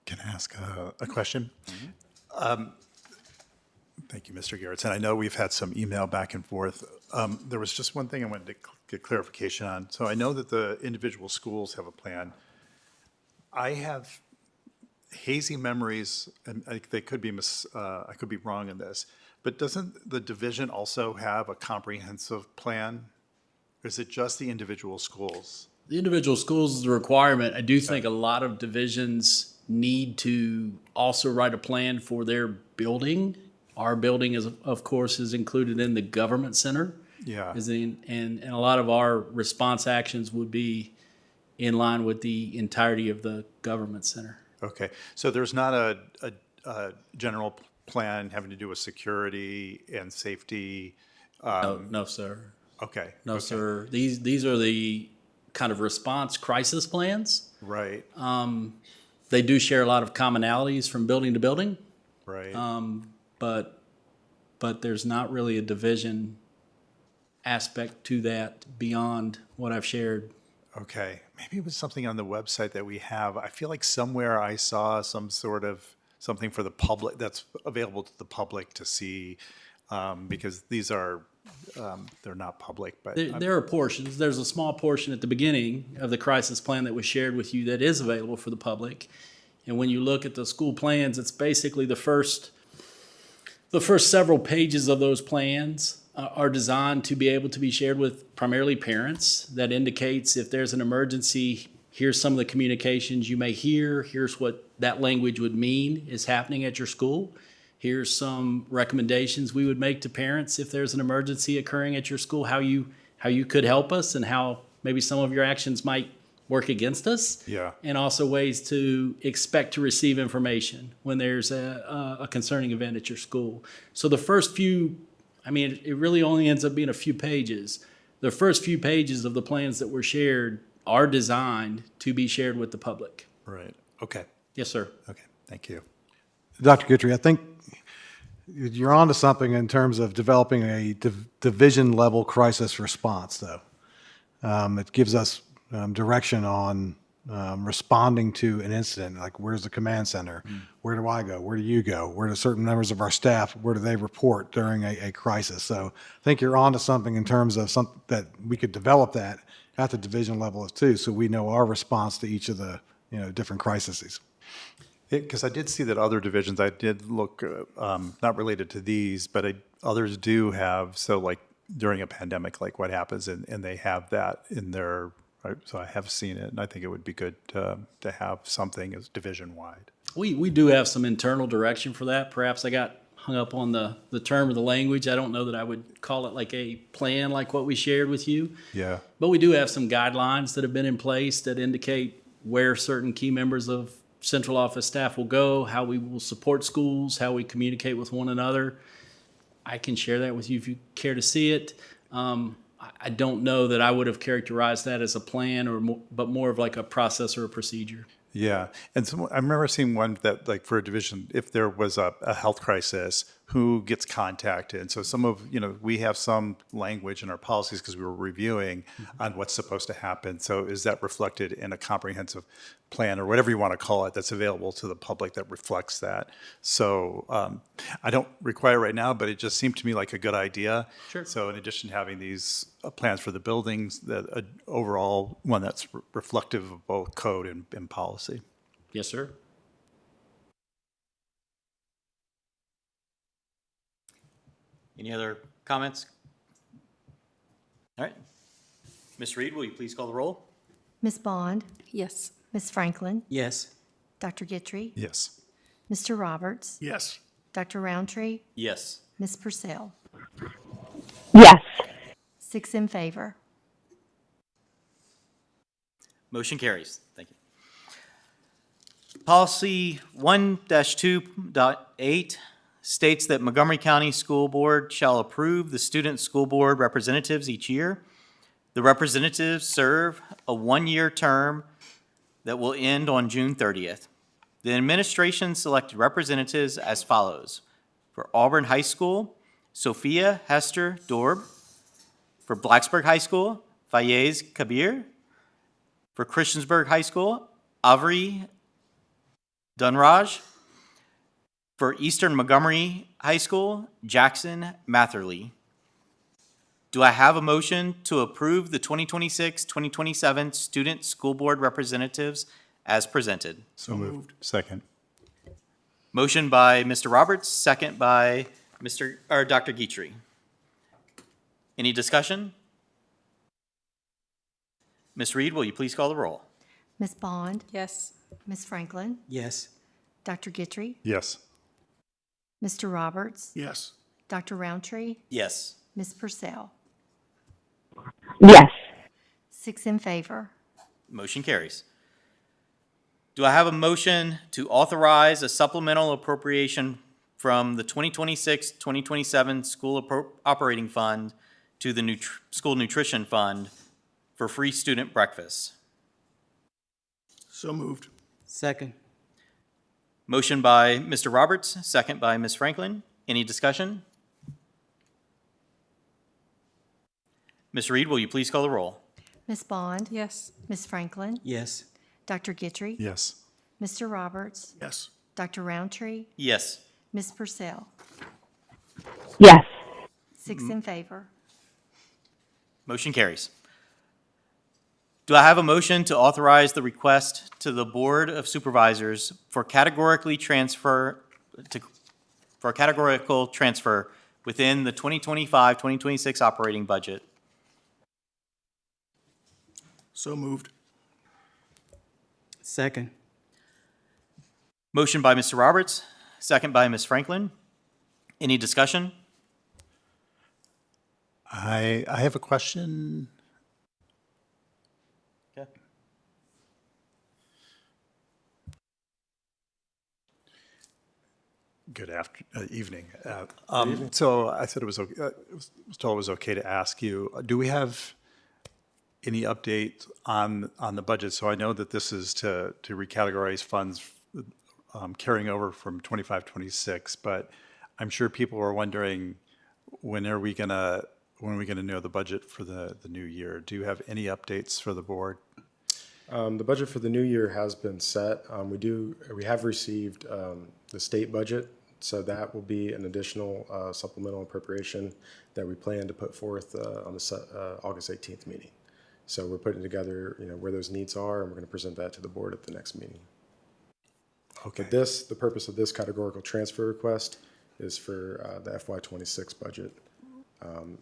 Can I ask a question? Thank you, Mr. Garrettson. I know we've had some email back and forth. There was just one thing I wanted to get clarification on. So I know that the individual schools have a plan. I have hazy memories, and they could be I could be wrong in this, but doesn't the division also have a comprehensive plan? Or is it just the individual schools? The individual schools is a requirement. I do think a lot of divisions need to also write a plan for their building. Our building is, of course, is included in the government center. Yeah. And a lot of our response actions would be in line with the entirety of the government center. Okay, so there's not a general plan having to do with security and safety? No, sir. Okay. No, okay. sir. These are the kind of response crisis plans. Right, They do share a lot of commonalities from building to building, right. but there's not really a division aspect to that beyond what I've shared. Okay, maybe it was something on the website that we have. I feel like somewhere I saw some sort of something for the public that's available to the public to see, because these are, they're not public, but. There are portions. There's a small portion at the beginning of the crisis plan that was shared with you that is available for the public. And when you look at the school plans, it's basically the first several pages of those plans are designed to be able to be shared with primarily parents. That indicates if there's an emergency Here's some of the communications you may hear. Here's what that language would mean is happening at your school. Here's some recommendations we would make to parents if there's an emergency occurring at your school, how you could help us and how maybe some of your actions might work against us. Yeah. And also ways to expect to receive information when there's a concerning event at your school. So the first few, I mean, it really only ends up being a few pages. The first few pages of the plans that were shared are designed to be shared with the public. Right. Okay. Yes, sir. Okay. Thank you. Dr. Guidry, I think you're onto something in terms of developing a division-level crisis response, though. It gives us direction on responding to an incident, like where's the command center? Where do I go? Where do you go? Where do certain members of our staff, where do they report during a crisis? So I think you're onto something in terms of something that we could develop that at the division level too, so we know our response to each of the different crises. Because I did see that other divisions, I did look, not related to these, but others do have, so like during a pandemic, like what happens, and they have that in their, right? So I have seen it, and I think it would be good to have something as division-wide. We do have some internal direction for that. Perhaps I got hung up on the term or the language. I don't know that I would call it like a plan like what we shared with you. Yeah. But we do have some guidelines that have been in place that indicate where certain key members of central office staff will go, how we will support schools, how we communicate with one another. I can share that with you if you care to see it. I don't know that I would have characterized that as a plan, but more of like a process or a procedure. Yeah, and so I remember seeing one that, like, for a division, if there was a health crisis, who gets contacted? And so some of, we have some language in our policies because we were reviewing on what's supposed to happen. So is that reflected in a comprehensive plan or whatever you want to call it that's available to the public that reflects that? So I don't require it right now, but it just seemed to me like a good idea. Sure. So in addition to having these plans for the buildings, that overall one that's reflective of both code and policy. Yes, sir. Any other comments? All right. Ms. Reed, will you please call the roll? Ms. Bond, Yes. Ms. Franklin, Yes. Dr. Guidry, Yes. Mr. Roberts, Yes. Dr. Roundtree, Yes. Ms. Purcell. Yes. 6 in favor. Motion carries. Thank you. Policy 1-2.8 states that Montgomery County School Board shall approve the student school board representatives each year. The representatives serve a one-year term that will end on June 30th. The administration selected representatives as follows. For Auburn High School, Sophia Hester Dorb. For Blacksburg High School, Fayez Kabir. For Christiansburg High School, Avery Dunraj. For Eastern Montgomery High School, Jackson Matherly. Do I have a motion to approve the 2026-2027 student school board representatives as presented? So moved. Second. Motion by Mr. Roberts, second by Dr. Guidry. Any discussion? Ms. Reed, will you please call the roll? Ms. Bond, Yes. Ms. Franklin, Yes. Dr. Guidry, Yes. Mr. Roberts, Yes. Dr. Roundtree, Yes. Ms. Purcell. Yes. 6 in favor. Motion carries. Do I have a motion to authorize a supplemental appropriation from the 2026-2027 school operating fund to the school nutrition fund for free student breakfast? So moved. Second. Motion by Mr. Roberts, second by Ms. Franklin. Any discussion? Ms. Reed, will you please call the roll? Ms. Bond, Yes. Ms. Franklin, Yes. Dr. Guidry, Yes. Mr. Roberts, Yes. Dr. Roundtree, Yes. Ms. Purcell. Yes. 6 in favor. Motion carries. Do I have a motion to authorize the request to the Board of Supervisors for categorical transfer within the 2025-2026 operating budget? So moved. Second. Motion by Mr. Roberts, second by Ms. Franklin. Any discussion? I have a question. Okay. Good evening. So I said it was, was told it was okay to ask you, do we have any update on the budget? So I know that this is to recategorize funds carrying over from 25, 26, but I'm sure people are wondering, when are we gonna know the budget for the new year? Do you have any updates for the board? The budget for the new year has been set. We have received the state budget, so that will be an additional supplemental appropriation that we plan to put forth on the August 18th meeting. So we're putting together, where those needs are, and we're going to present that to the board at the next meeting. Okay. But the purpose of this categorical transfer request is for the FY26 budget.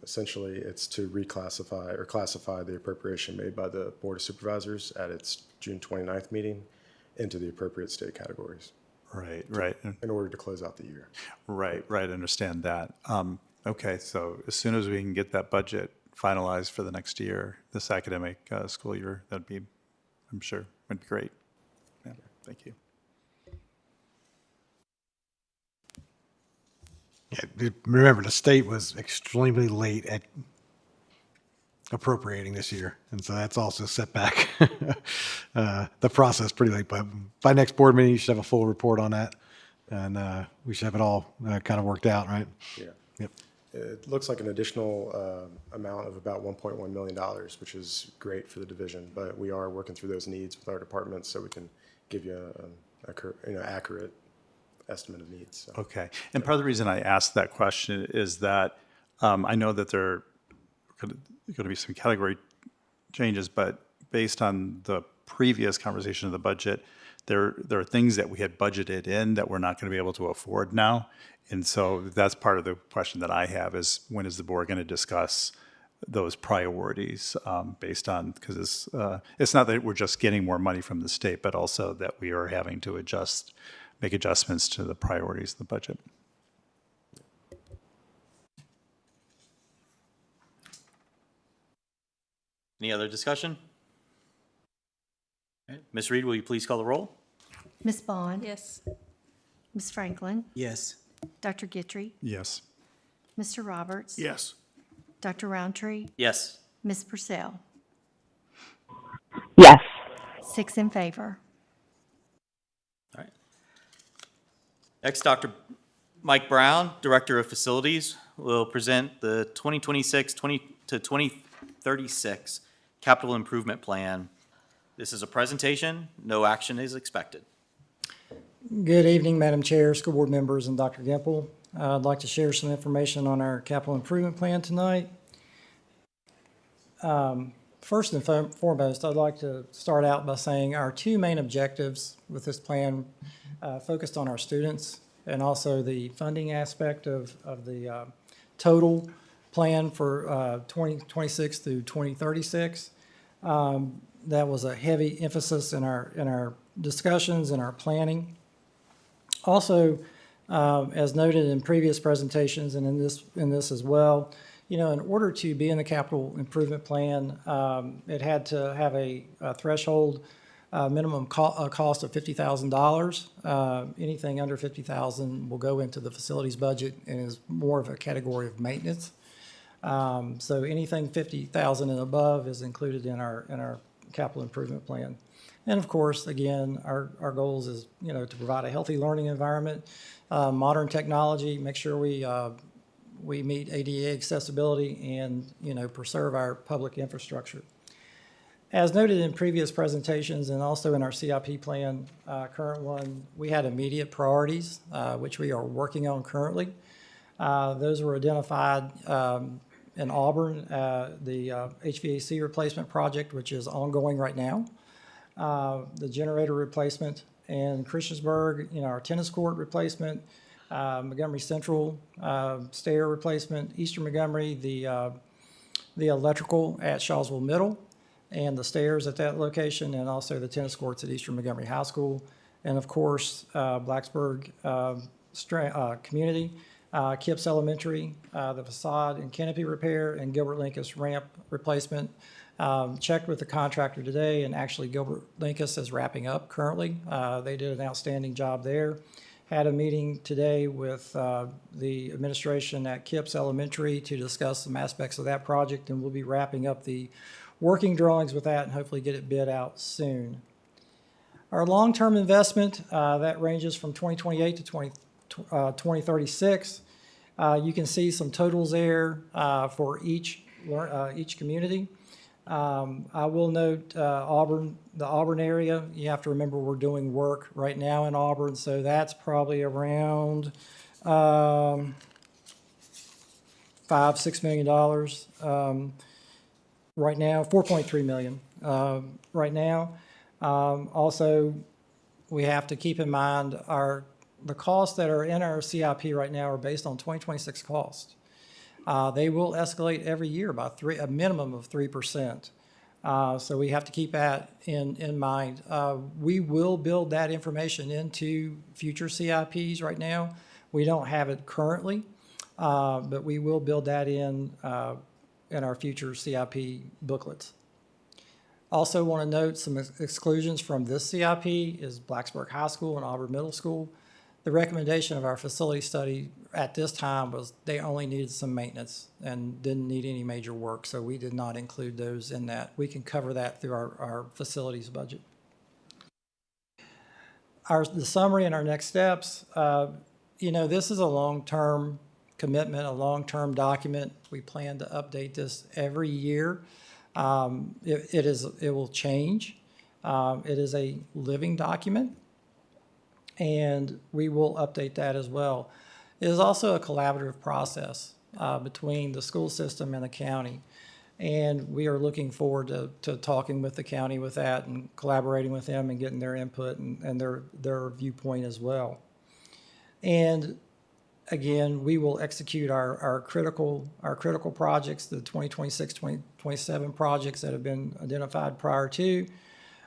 Essentially, it's to reclassify or classify the appropriation made by the Board of Supervisors at its June 29th meeting into the appropriate state categories. Right. In order to close out the year. Right, I understand that. Okay, so as soon as we can get that budget finalized for the next year, this academic school year, that'd be, I'm sure, would be great. Yeah, thank you. Yeah, remember, the state was extremely late at appropriating this year, and so that's also set back the process pretty late. But by next board meeting, you should have a full report on that, and we should have it all kind of worked out, right? Yeah. Yep. It looks like an additional amount of about $1.1 million, which is great for the division, but we are working through those needs with our departments so we can give you an accurate estimate of needs. So. Okay, and part of the reason I asked that question is that I know that there are going to be some category changes, but based on the previous conversation of the budget, there are things that we had budgeted in that we're not going to be able to afford now. And so that's part of the question that I have is, when is the board going to discuss those priorities based on, because it's not that we're just getting more money from the state, but also that we are having to make adjustments to the priorities of the budget. Any other discussion? Ms. Reed, will you please call the roll? Ms. Bond? Yes. Ms. Franklin? Yes. Dr. Guitry? Yes. Mr. Roberts? Yes. Dr. Roundtree? Yes. Ms. Purcell? Yes. 6 in favor. All right. Next, Dr. Mike Brown, Director of Facilities, will present the 2026 to 2036 Capital Improvement Plan. This is a presentation. No action is expected. Good evening, Madam Chair, school board members, and Dr. Gimple. I'd like to share some information on our capital improvement plan tonight. First and foremost, I'd like to start out by saying our two main objectives with this plan focused on our students and also the funding aspect of the total plan for 2026 through 2036. That was a heavy emphasis in our discussions and our planning. Also, as noted in previous presentations and in this as well, in order to be in the capital improvement plan, it had to have a threshold minimum cost of $50,000. Anything under $50,000 will go into the facilities budget and is more of a category of maintenance. So anything $50,000 and above is included in our capital improvement plan. And of course, again, our goals is, to provide a healthy learning environment, modern technology, make sure we meet ADA accessibility and, preserve our public infrastructure. As noted in previous presentations and also in our CIP plan, current one, we had immediate priorities, which we are working on currently. Those were identified in Auburn, the HVAC replacement project, which is ongoing right now. The generator replacement in Christiansburg, our tennis court replacement, Montgomery Central stair replacement, Eastern Montgomery, the electrical at Shawsville Middle, and the stairs at that location, and also the tennis courts at Eastern Montgomery High School. And of course, Blacksburg Community, Kipps Elementary, the facade and canopy repair, and Gilbert Linkus ramp replacement. Checked with the contractor today, and actually Gilbert Linkus is wrapping up currently. They did an outstanding job there. Had a meeting today with the administration at Kipps Elementary to discuss some aspects of that project, and we'll be wrapping up the working drawings with that and hopefully get it bid out soon. Our long-term investment, that ranges from 2028 to 2036. You can see some totals there for each community. I will note Auburn, the Auburn area. You have to remember we're doing work right now in Auburn, so that's probably around $5-6 million right now. 4.3 million right now. Also, we have to keep in mind the costs that are in our CIP right now are based on 2026 costs. They will escalate every year by a minimum of 3%. So we have to keep that in mind. We will build that information into future CIPs right now. We don't have it currently, but we will build that in our future CIP booklets. Also want to note some exclusions from this CIP is Blacksburg High School and Auburn Middle School. The recommendation of our facility study at this time was they only needed some maintenance and didn't need any major work, so we did not include those in that. We can cover that through our facilities budget. The summary and our next steps, this is a long-term commitment, a long-term document. We plan to update this every year. It will change. It is a living document, and we will update that as well. It is also a collaborative process between the school system and the county, and we are looking forward to talking with the county with that and collaborating with them and getting their input and their viewpoint as well. And again, we will execute our critical projects, the 2026, 2027 projects that have been identified prior to.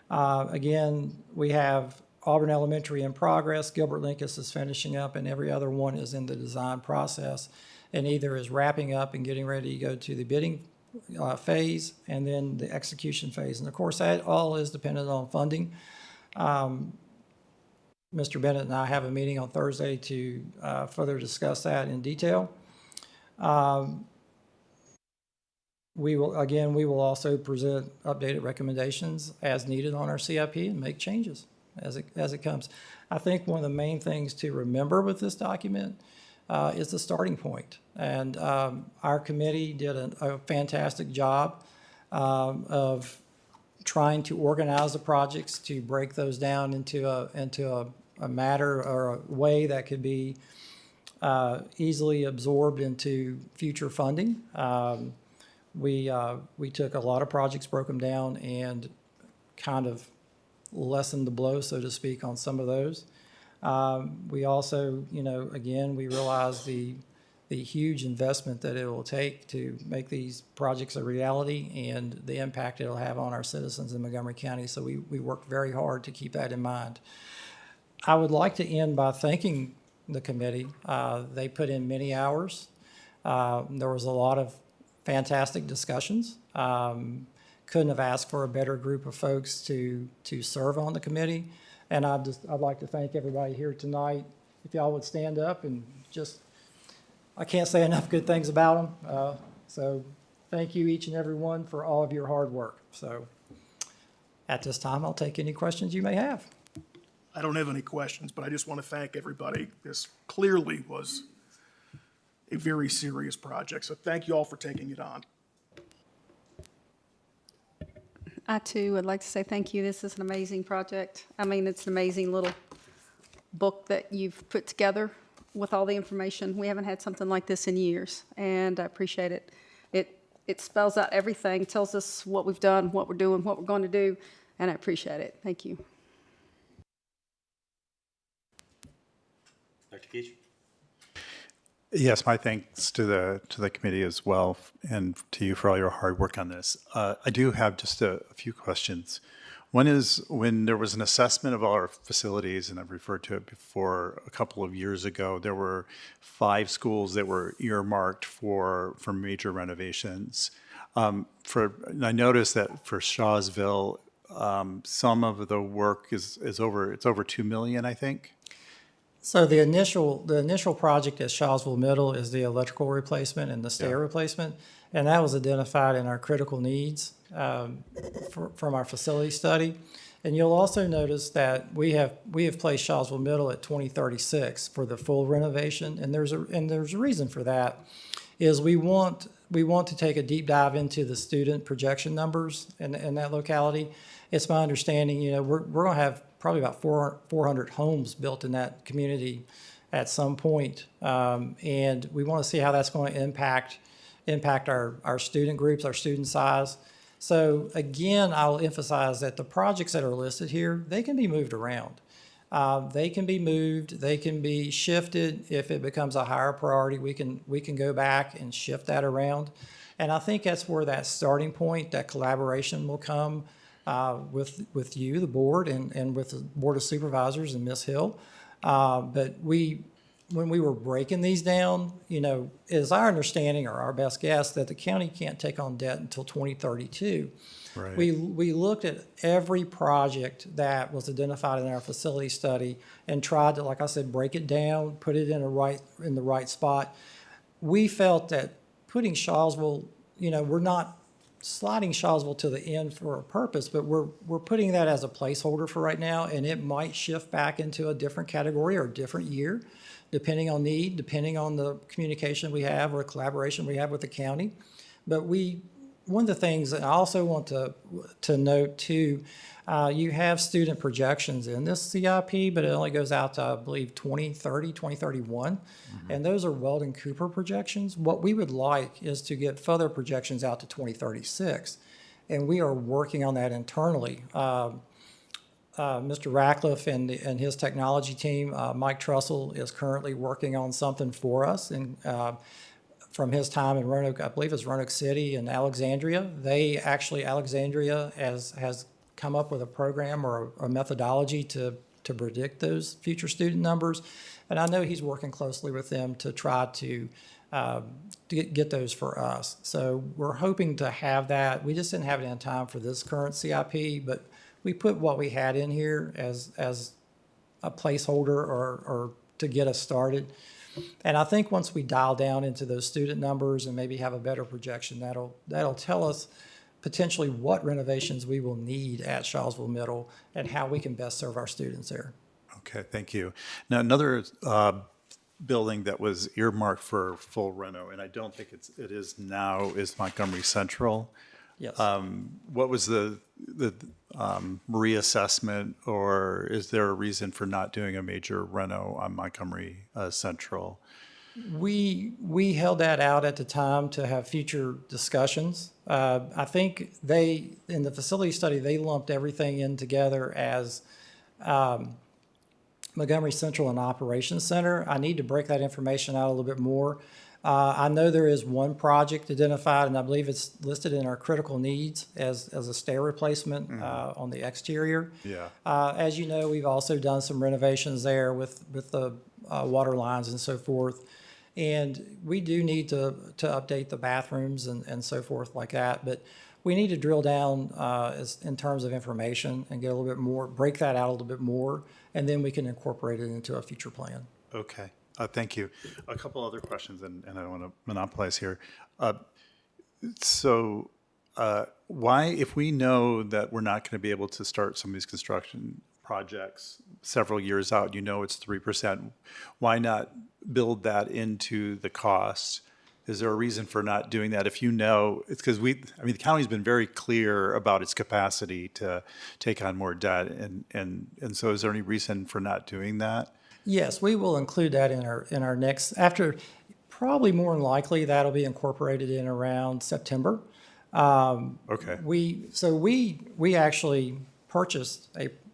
Again, we have Auburn Elementary in progress, Gilbert Linkus is finishing up, and every other one is in the design process and either is wrapping up and getting ready to go to the bidding phase and then the execution phase. And of course, that all is dependent on funding. Mr. Bennett and I have a meeting on Thursday to further discuss that in detail. We will also present updated recommendations as needed on our CIP and make changes as it comes. I think one of the main things to remember with this document is the starting point. And our committee did a fantastic job of trying to organize the projects to break those down into a matter or a way that could be easily absorbed into future funding. We took a lot of projects, broke them down, and kind of lessened the blow, so to speak, on some of those. We also, again, we realize the huge investment that it will take to make these projects a reality and the impact it'll have on our citizens in Montgomery County. So we worked very hard to keep that in mind. I would like to end by thanking the committee. They put in many hours. There was a lot of fantastic discussions. Couldn't have asked for a better group of folks to serve on the committee. And I'd like to thank everybody here tonight. If y'all would stand up and I can't say enough good things about them. So thank you each and every one for all of your hard work. So at this time, I'll take any questions you may have. I don't have any questions, but I just want to thank everybody. This clearly was a very serious project, so thank you all for taking it on. I too would like to say thank you. This is an amazing project. I mean, it's an amazing little book that you've put together with all the information. We haven't had something like this in years, and I appreciate it. It spells out everything, tells us what we've done, what we're doing, what we're going to do, and I appreciate it. Thank you. Dr. Keach? Yes, my thanks to the committee as well, and to you for all your hard work on this. I do have just a few questions. One is, when there was an assessment of all our facilities, and I've referred to it before, a couple of years ago, there were 5 schools that were earmarked for major renovations. And I noticed that for Shawsville, some of the work is over 2 million, I think. So the initial project at Shawsville Middle is the electrical replacement and the stair replacement, and that was identified in our critical needs from our facility study. And you'll also notice that we have placed Shawsville Middle at 2036 for the full renovation, and there's a reason for that. Is we want to take a deep dive into the student projection numbers in that locality. It's my understanding, we're going to have probably about 400 homes built in that community at some point. And we want to see how that's going to impact our student groups, our student size. So again, I'll emphasize that the projects that are listed here, they can be moved around. They can be moved, they can be shifted. If it becomes a higher priority, we can go back and shift that around. And I think that's where that starting point, that collaboration will come with you, the board, and with the Board of Supervisors and Ms. Hill. But when we were breaking these down, it is our understanding or our best guess that the county can't take on debt until 2032. Right. We looked at every project that was identified in our facility study and tried to, like I said, break it down, put it in the right spot. We felt that putting Shawsville, we're not sliding Shawsville to the end for a purpose, but we're putting that as a placeholder for right now, and it might shift back into a different category or a different year, depending on need, depending on the communication we have or collaboration we have with the county. But one of the things that I also want to note too, you have student projections in this CIP, but it only goes out to, I believe, 2030, 2031. And those are Weldon Cooper projections. What we would like is to get further projections out to 2036. And we are working on that internally. Mr. Ratcliffe and his technology team, Mike Trussell, is currently working on something for us. And from his time in Roanoke, I believe it's Roanoke City and Alexandria. Alexandria has come up with a program or a methodology to predict those future student numbers. And I know he's working closely with them to try to get those for us. So we're hoping to have that. We just didn't have it in time for this current CIP, but we put what we had in here as a placeholder or to get us started. And I think once we dial down into those student numbers and maybe have a better projection, that'll tell us potentially what renovations we will need at Shawsville Middle and how we can best serve our students there. Okay, thank you. Now, another building that was earmarked for full reno, and I don't think it is now, is Montgomery Central. Yes. What was the reassessment, or is there a reason for not doing a major reno on Montgomery Central? We held that out at the time to have future discussions. I think in the facility study, they lumped everything in together as Montgomery Central and Operations Center. I need to break that information out a little bit more. I know there is one project identified, and I believe it's listed in our critical needs as a stair replacement on the exterior. Yeah. As you know, we've also done some renovations there with the water lines and so forth. And we do need to update the bathrooms and so forth like that. But we need to drill down in terms of information and get a little bit more, break that out a little bit more, and then we can incorporate it into a future plan. Okay. Thank you. A couple other questions, and I don't want to monopolize here. Why, if we know that we're not going to be able to start some of these construction projects several years out, it's 3%, why not build that into the cost? Is there a reason for not doing that? If it's because the county's been very clear about its capacity to take on more debt, and so is there any reason for not doing that? Yes, we will include that in our next, after, probably more than likely, that'll be incorporated in around September. Okay. We actually purchased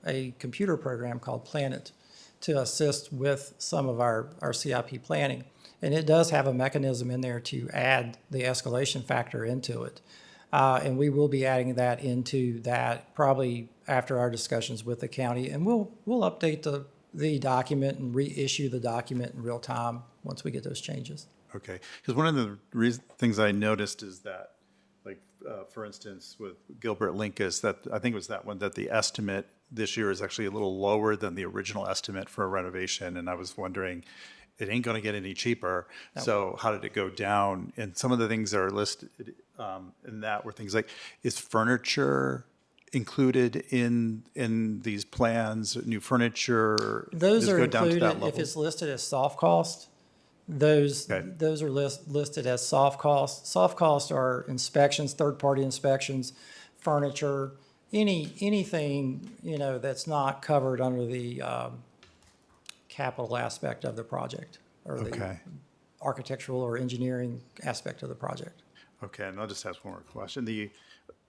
a computer program called Planet to assist with some of our CIP planning. And it does have a mechanism in there to add the escalation factor into it. And we will be adding that into that probably after our discussions with the county. And we'll update the document and reissue the document in real time once we get those changes. Okay, because one of the things I noticed is that, like, for instance, with Gilbert Linkus, that I think it was that one, that the estimate this year is actually a little lower than the original estimate for a renovation, and I was wondering, it ain't going to get any cheaper, so how did it go down? And some of the things that are listed in that were things like, is furniture included in these plans, new furniture? Those Does it are go down to that included if level? it's listed as soft cost. Those are listed as soft costs. Soft costs are inspections, third-party inspections, furniture, anything, that's not covered under the capital aspect of the project or the architectural or engineering aspect of the project. Okay, and I'll just ask one more question.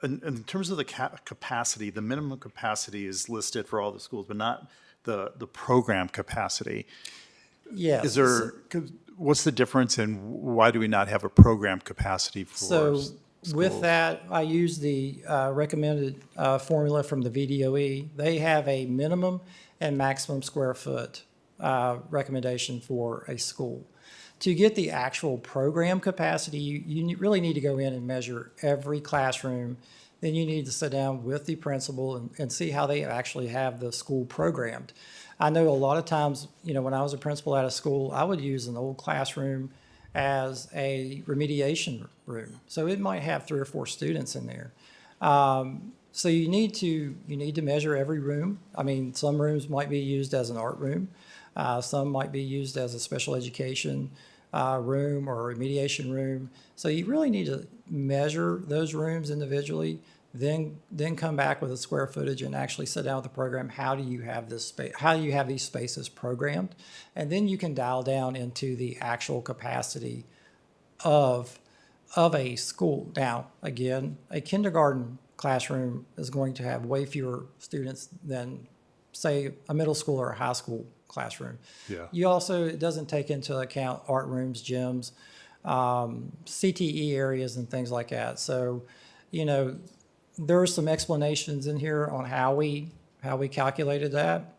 In terms of the capacity, the minimum capacity is listed for all the schools, but not the program capacity. Yes. Is there, what's the difference and why do we not have a program capacity for schools? With that, I use the recommended formula from the VDOE. They have a minimum and maximum square foot recommendation for a school. To get the actual program capacity, you really need to go in and measure every classroom. Then you need to sit down with the principal and see how they actually have the school programmed. I know a lot of times, when I was a principal at a school, I would use an old classroom as a remediation room. So it might have 3 or 4 students in there. So you need to measure every room. I mean, some rooms might be used as an art room. Some might be used as a special education room or a remediation room. So you really need to measure those rooms individually, then come back with a square footage and actually sit down with the program. How do you have this space? How do you have these spaces programmed? And then you can dial down into the actual capacity of a school. Now, again, a kindergarten classroom is going to have way fewer students than, say, a middle school or a high school classroom. Yeah. It doesn't take into account art rooms, gyms, CTE areas and things like that. So, there are some explanations in here on how we calculated that.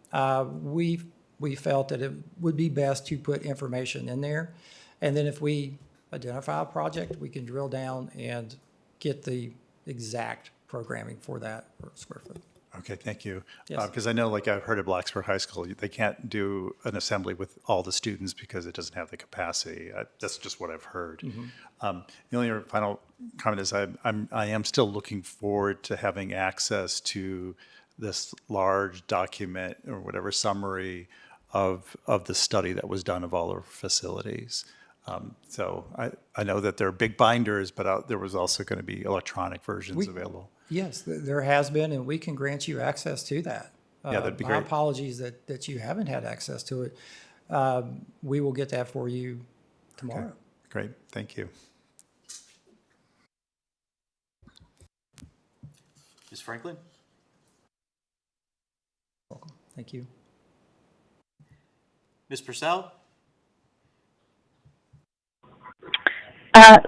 We felt that it would be best to put information in there. And then if we identify a project, we can drill down and get the exact programming for that per square foot. Okay, thank you. Yes. Because I know, like I've heard at Blacksburg High School, they can't do an assembly with all the students because it doesn't have the capacity. That's just what I've heard. Mm-hmm. The only final comment is I am still looking forward to having access to this large document or whatever summary of the study that was done of all our facilities. So I know that there are big binders, but there was also going to be electronic versions available. Yes, there has been, and we can grant you access to that. Yeah, that'd be My great. apologies that you haven't had access to it. We will get that for you tomorrow. Okay, great, thank you. Ms. Franklin? Welcome. Thank you. Ms. Purcell?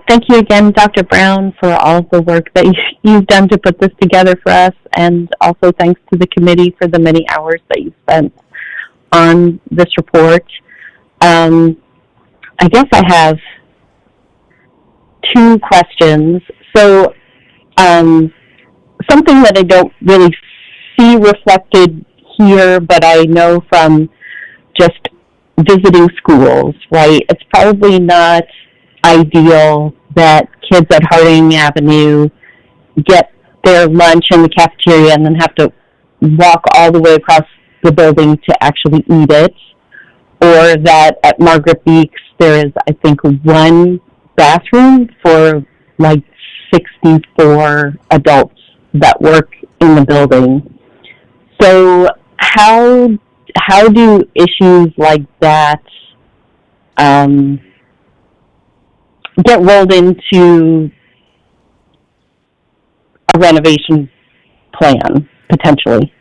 Thank you again, Dr. Brown, for all of the work that you've done to put this together for us, and also thanks to the committee for the many hours that you spent on this report. I guess I have 2 questions. So something that I don't really see reflected here, but I know from just visiting schools, right? It's probably not ideal that kids at Harding Avenue get their lunch in the cafeteria and then have to walk all the way across the building to actually eat it, or that at Margaret Beeks there is, I think, 1 bathroom for like 64 adults that work in the building. So how do issues like that get rolled into a renovation plan, potentially?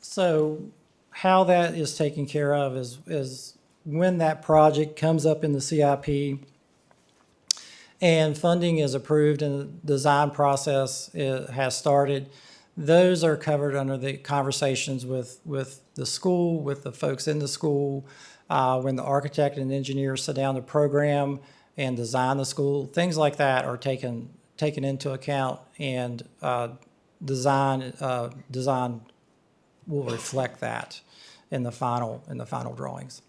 So how that is taken care of is when that project comes up in the CIP and funding is approved and the design process has started, those are covered under the conversations with the school, with the folks in the school, when the architect and engineer sit down to program and design the school. Things like that are taken into account, and design will reflect that in the final drawings.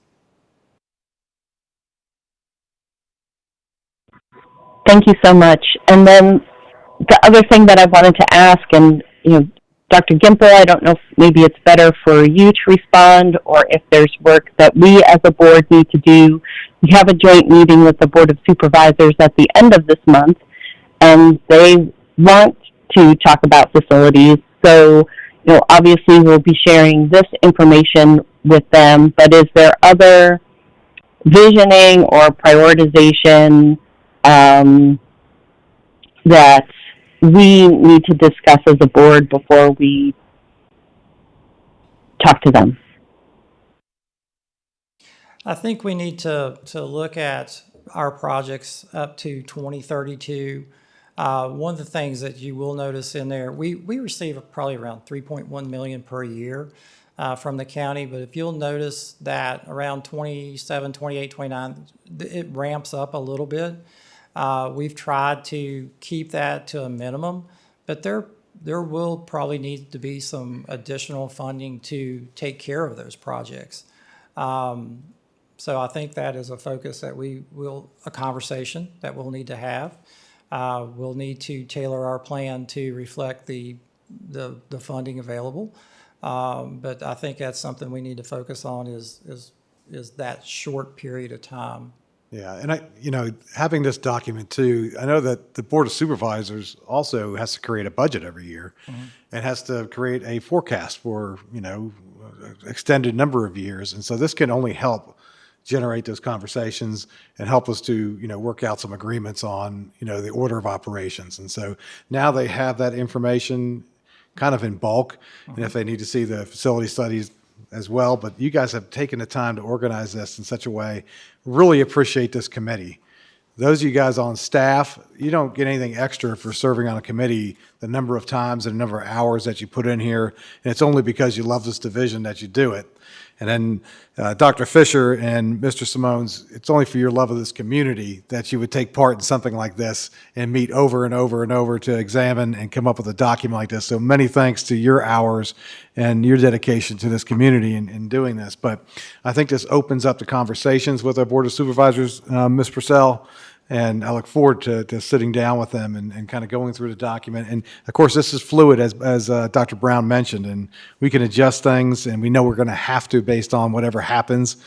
Thank you so much. And then the other thing that I wanted to ask, and Dr. Gimple, I don't know if maybe it's better for you to respond, or if there's work that we as a board need to do. We have a joint meeting with the Board of Supervisors at the end of this month, and they want to talk about facilities. So, obviously we'll be sharing this information with them, but is there other visioning or prioritization that we need to discuss as a board before we talk to them? I think we need to look at our projects up to 2032. One of the things that you will notice in there, we receive probably around $3.1 million per year from the county, but if you'll notice that around 27, 28, 29, it ramps up a little bit. We've tried to keep that to a minimum, but there will probably need to be some additional funding to take care of those projects. So I think that is a focus that a conversation that we'll need to have. We'll need to tailor our plan to reflect the funding available. But I think that's something we need to focus on is that short period of time. Yeah, and having this document too, I know that the Board of Supervisors also has to create a budget every year, and has to create a forecast for, extended number of years. And so this can only help generate those conversations and help us to, work out some agreements on, the order of operations. And so now they have that information kind of in bulk, and if they need to see the facility studies as well, but you guys have taken the time to organize this in such a way. Really appreciate this committee. Those of you guys on staff, you don't get anything extra for serving on a committee, the number of times and the number of hours that you put in here, and it's only because you love this division that you do it. And then Dr. Fisher and Mr. Simone's, it's only for your love of this community that you would take part in something like this and meet over and over and over to examine and come up with a document like this. So many thanks to your hours and your dedication to this community in doing this. But I think this opens up the conversations with our Board of Supervisors, Ms. Purcell, and I look forward to sitting down with them and kind of going through the document. And of course, this is fluid, as Dr. Brown mentioned, and we can adjust things, and we know we're going to have to based on whatever happens.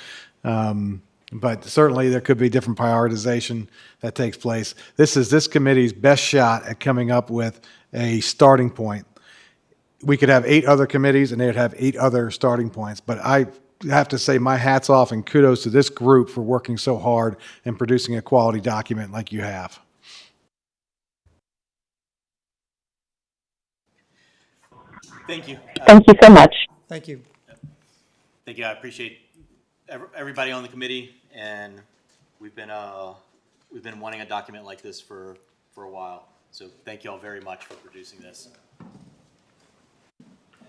But certainly there could be different prioritization that takes place. This is this committee's best shot at coming up with a starting point. We could have 8 other committees, and they would have 8 other starting points, but I have to say my hat's off and kudos to this group for working so hard and producing a quality document like you have. Thank you. Thank you so much. Thank you. Thank you. I appreciate everybody on the committee, and we've been wanting a document like this for a while. So thank you all very much for producing this.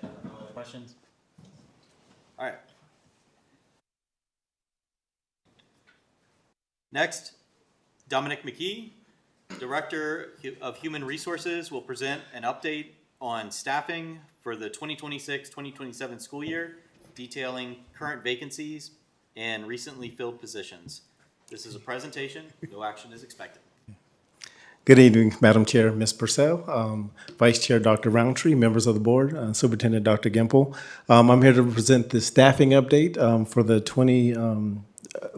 Any other questions? All right. Next, Dominic McKee, Director of Human Resources, will present an update on staffing for the 2026-2027 school year, detailing current vacancies and recently filled positions. This is a presentation. No action is expected. Good evening, Madam Chair, Ms. Purcell, Vice Chair Dr. Roundtree, members of the board, Superintendent Dr. Gimple. I'm here to present the staffing update for the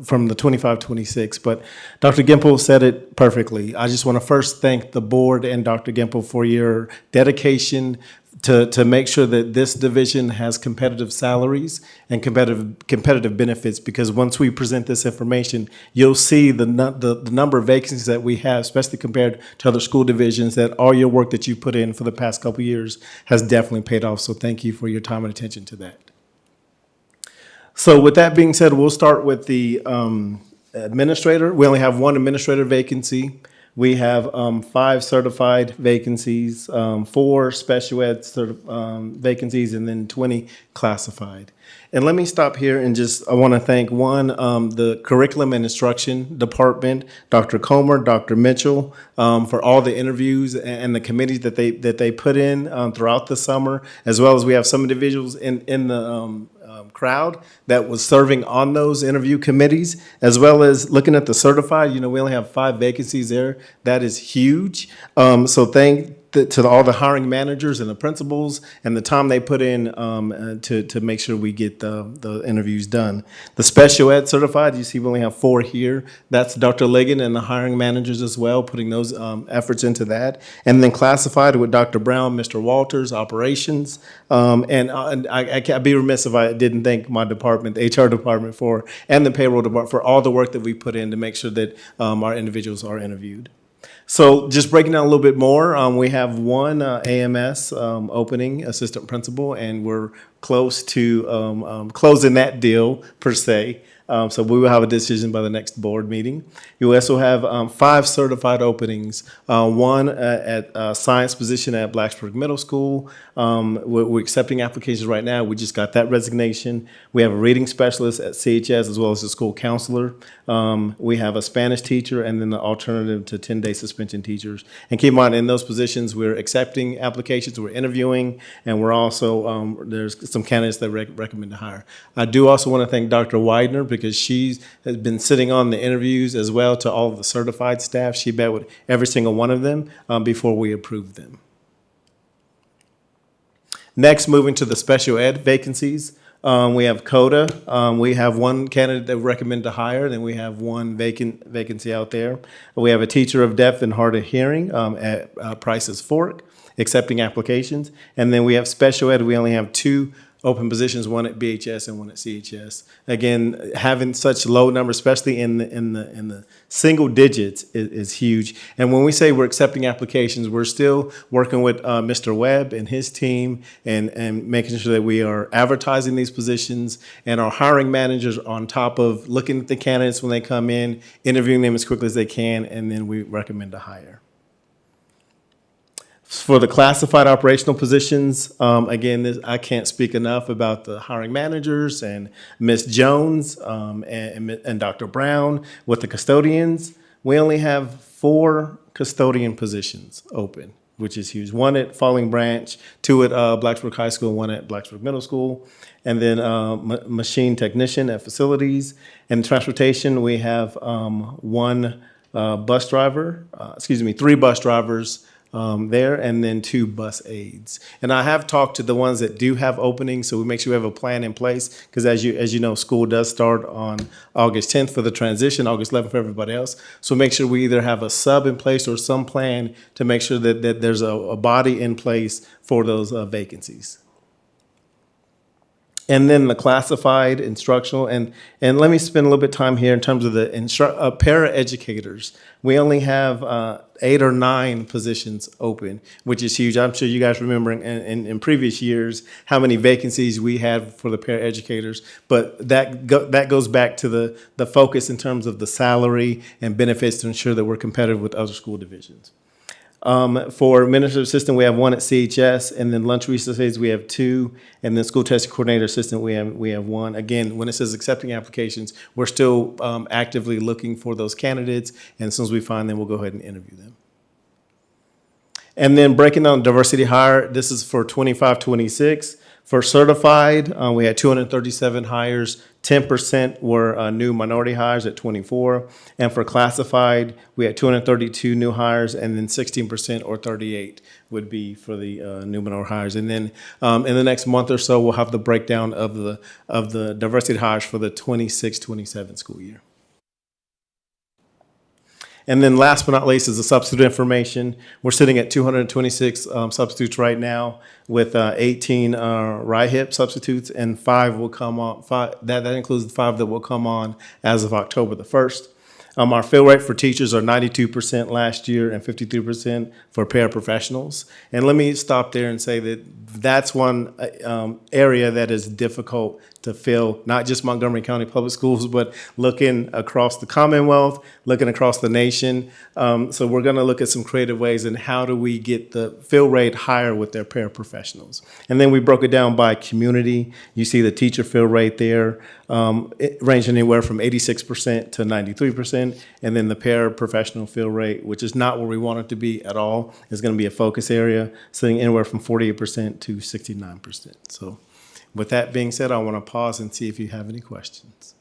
from the 25-26, but Dr. Gimple said it perfectly. I just want to first thank the board and Dr. Gimple for your dedication to make sure that this division has competitive salaries and competitive benefits, because once we present this information, you'll see the number of vacancies that we have, especially compared to other school divisions, that all your work that you put in for the past couple of years has definitely paid off. So thank you for your time and attention to that. So with that being said, we'll start with the administrator. We only have one administrator vacancy. We have 5 certified vacancies, 4 special ed vacancies, and then 20 classified. And let me stop here and I want to thank the curriculum and instruction department, Dr. Comer, Dr. Mitchell, for all the interviews and the committees that they put in throughout the summer, as well as we have some individuals in the crowd that was serving on those interview committees, as well as looking at the certified. We only have 5 vacancies there. That is huge. So thank to all the hiring managers and the principals and the time they put in to make sure we get the interviews done. The special ed certified, you see we only have 4 here. That's Dr. Ligon and the hiring managers as well, putting those efforts into that. And then classified with Dr. Brown, Mr. Walters, operations. And I'd be remiss if I didn't thank my department, the HR department and the payroll department for all the work that we put in to make sure that our individuals are interviewed. So just breaking down a little bit more, we have one AMS opening, assistant principal, and we're close to closing that deal per se. So we will have a decision by the next board meeting. You also have 5 certified openings, one at science position at Blacksburg Middle School. We're accepting applications right now. We just got that resignation. We have a reading specialist at CHS as well as a school counselor. We have a Spanish teacher and then the alternative to 10-day suspension teachers. And keep in mind, in those positions, we're accepting applications, we're interviewing, and we're also, there's some candidates that recommend to hire. I do also want to thank Dr. Widener because she has been sitting on the interviews as well to all of the certified staff. She met with every single one of them before we approved them. Next, moving to the special ed vacancies. We have CODA. We have one candidate that we recommend to hire, then we have one vacancy out there. We have a teacher of deaf and hard of hearing at Price's Fork, accepting applications. And then we have special ed. We only have 2 open positions, one at BHS and one at CHS. Again, having such low numbers, especially in the single digits, is huge. And when we say we're accepting applications, we're still working with Mr. Webb and his team and making sure that we are advertising these positions and our hiring managers on top of looking at the candidates when they come in, interviewing them as quickly as they can, and then we recommend to hire. For the classified operational positions, again, I can't speak enough about the hiring managers and Ms. Jones and Dr. Brown with the custodians. We only have 4 custodian positions open, which is huge. 1 at Falling Branch, 2 at Blacksburg High School, 1 at Blacksburg Middle School, and then machine technician at facilities. And transportation, we have 1 bus driver, 3 bus drivers there, and then 2 bus aides. And I have talked to the ones that do have openings, so we make sure we have a plan in place, because as you know, school does start on August 10th for the transition, August 11th for everybody else. So make sure we either have a sub in place or some plan to make sure that there's a body in place for those vacancies. And then the classified instructional, and let me spend a little bit of time here in terms of the para-educators. We only have 8 or 9 positions open, which is huge. I'm sure you guys remember in previous years how many vacancies we had for the para-educators, but that goes back to the focus in terms of the salary and benefits to ensure that we're competitive with other school divisions. For administrative assistant, we have 1 at CHS, and then lunch resource aides, we have 2, and then school testing coordinator assistant, we have 1. Again, when it says accepting applications, we're still actively looking for those candidates, and as soon as we find them, we'll go ahead and interview them. And then breaking down diversity hire, this is for 25-26. For certified, we had 237 hires. 10% were new minority hires at 24. And for classified, we had 232 new hires, and then 16% or 38 would be for the new minority hires. And then in the next month or so, we'll have the breakdown of the diversity hires for the 26-27 school year. And then last but not least is the substitute information. We're sitting at 226 substitutes right now with 18 RIHIP substitutes, and 5 will come on. That includes the 5 that will come on as of October the 1st. Our fill rate for teachers are 92% last year and 53% for paraprofessionals. And let me stop there and say that that's one area that is difficult to fill, not just Montgomery County Public Schools, but looking across the Commonwealth, looking across the nation. So we're going to look at some creative ways in how do we get the fill rate higher with their paraprofessionals. And then we broke it down by community. You see the teacher fill rate there, it ranging anywhere from 86% to 93%. And then the paraprofessional fill rate, which is not where we want it to be at all, is going to be a focus area, sitting anywhere from 48% to 69%. So with that being said, I want to pause and see if you have any questions.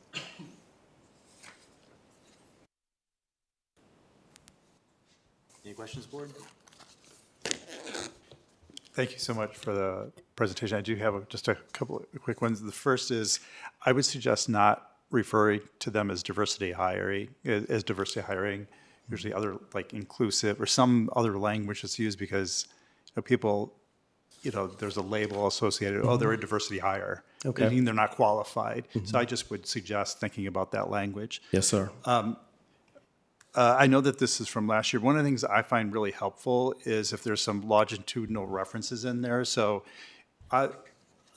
Any questions, board? Thank you so much for the presentation. I do have just a couple of quick ones. The first is, I would suggest not referring to them as diversity hiring, usually other like inclusive or some other language that's used because people, there's a label associated, oh, they're a diversity hire. Okay. Meaning they're not qualified. So I just would suggest thinking about that language. Yes, sir. I know that this is from last year. One of the things I find really helpful is if there's some longitudinal references in there. So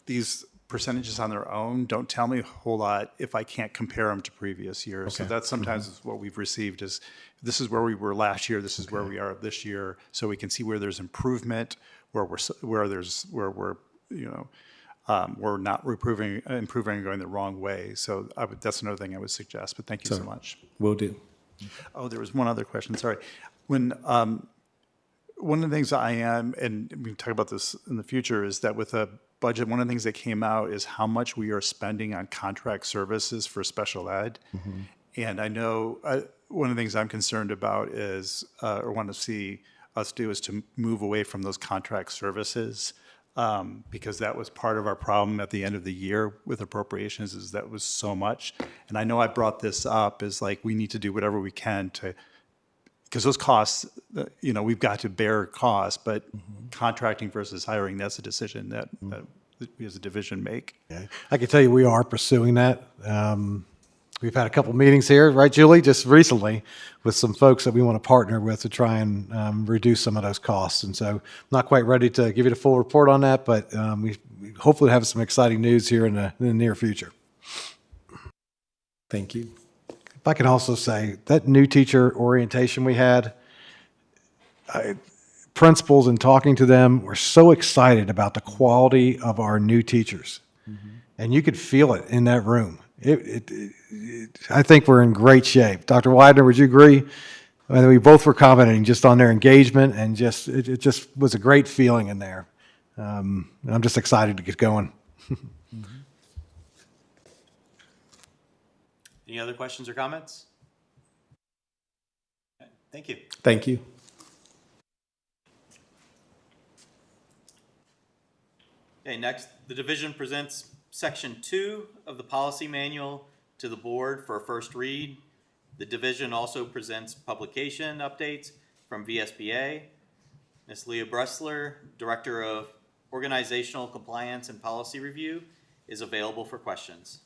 these percentages on their own don't tell me a whole lot if I can't compare them to previous years. So Okay. that's sometimes what we've received is, this is where we were last year, this is where we are this year, so we can see where there's improvement, where we're not improving and going the wrong way. So that's another thing I would suggest, but thank you so much. Will do. Oh, there was one other question, sorry. When, one of the things I am, and we can talk about this in the future, is that with a budget, one of the things that came out is how much we are spending on contract services for special ed. And I know one of the things I'm concerned about is, or want to see us do, is to move away from those contract services. Because that was part of our problem at the end of the year with appropriations, is that was so much. And I know I brought this up, is like, we need to do whatever we can to, because those costs, we've got to bear costs, but contracting versus hiring, that's a decision that we as a division make. Yeah. I can tell you we are pursuing that. We've had a couple meetings here, right, Julie, just recently with some folks that we want to partner with to try and reduce some of those costs. And so I'm not quite ready to give you the full report on that, but we hopefully have some exciting news here in the near future. Thank you. If I can also say, that new teacher orientation we had, principals and talking to them were so excited about the quality of our new teachers. And you could feel it in that room. I think we're in great shape. Dr. Widener, would you agree? I mean, we both were commenting just on their engagement, and just it just was a great feeling in there. I'm just excited to get going. Any other questions or comments? Okay, thank you. Thank you. Okay, next, the division presents Section 2 of the policy manual to the board for a first read. The division also presents publication updates from VSBA. Ms. Leah Bressler, Director of Organizational Compliance and Policy Review, is available for questions.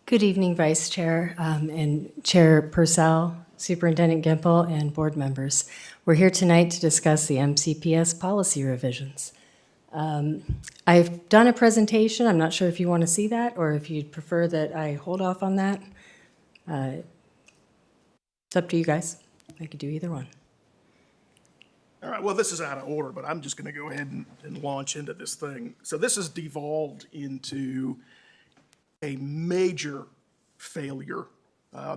Good evening, Vice Chair and Chair Purcell, Superintendent Gimple, and board members. We're here tonight to discuss the MCPS policy revisions. I've done a presentation. I'm not sure if you want to see that or if you'd prefer that I hold off on that. It's up to you guys. I could do either one. All right, well, this is out of order, but I'm just going to go ahead and launch into this thing. So this has devolved into a major failure.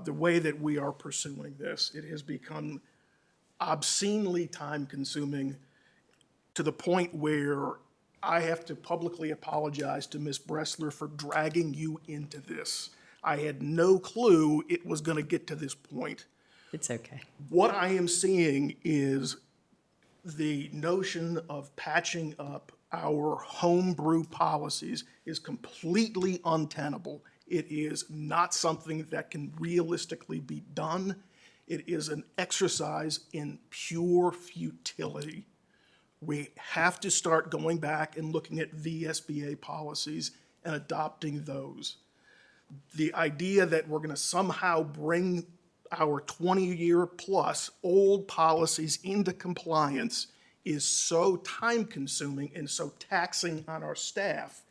The way that we are pursuing this, it has become obscenely time-consuming to the point where I have to publicly apologize to Ms. Bressler for dragging you into this. I had no clue it was going to get to this point. It's okay. What I am seeing is the notion of patching up our homebrew policies is completely untenable. It is not something that can realistically be done. It is an exercise in pure futility. We have to start going back and looking at VSBA policies and adopting those. The idea that we're going to somehow bring our 20-year-plus old policies into compliance is so time-consuming and so taxing on our staff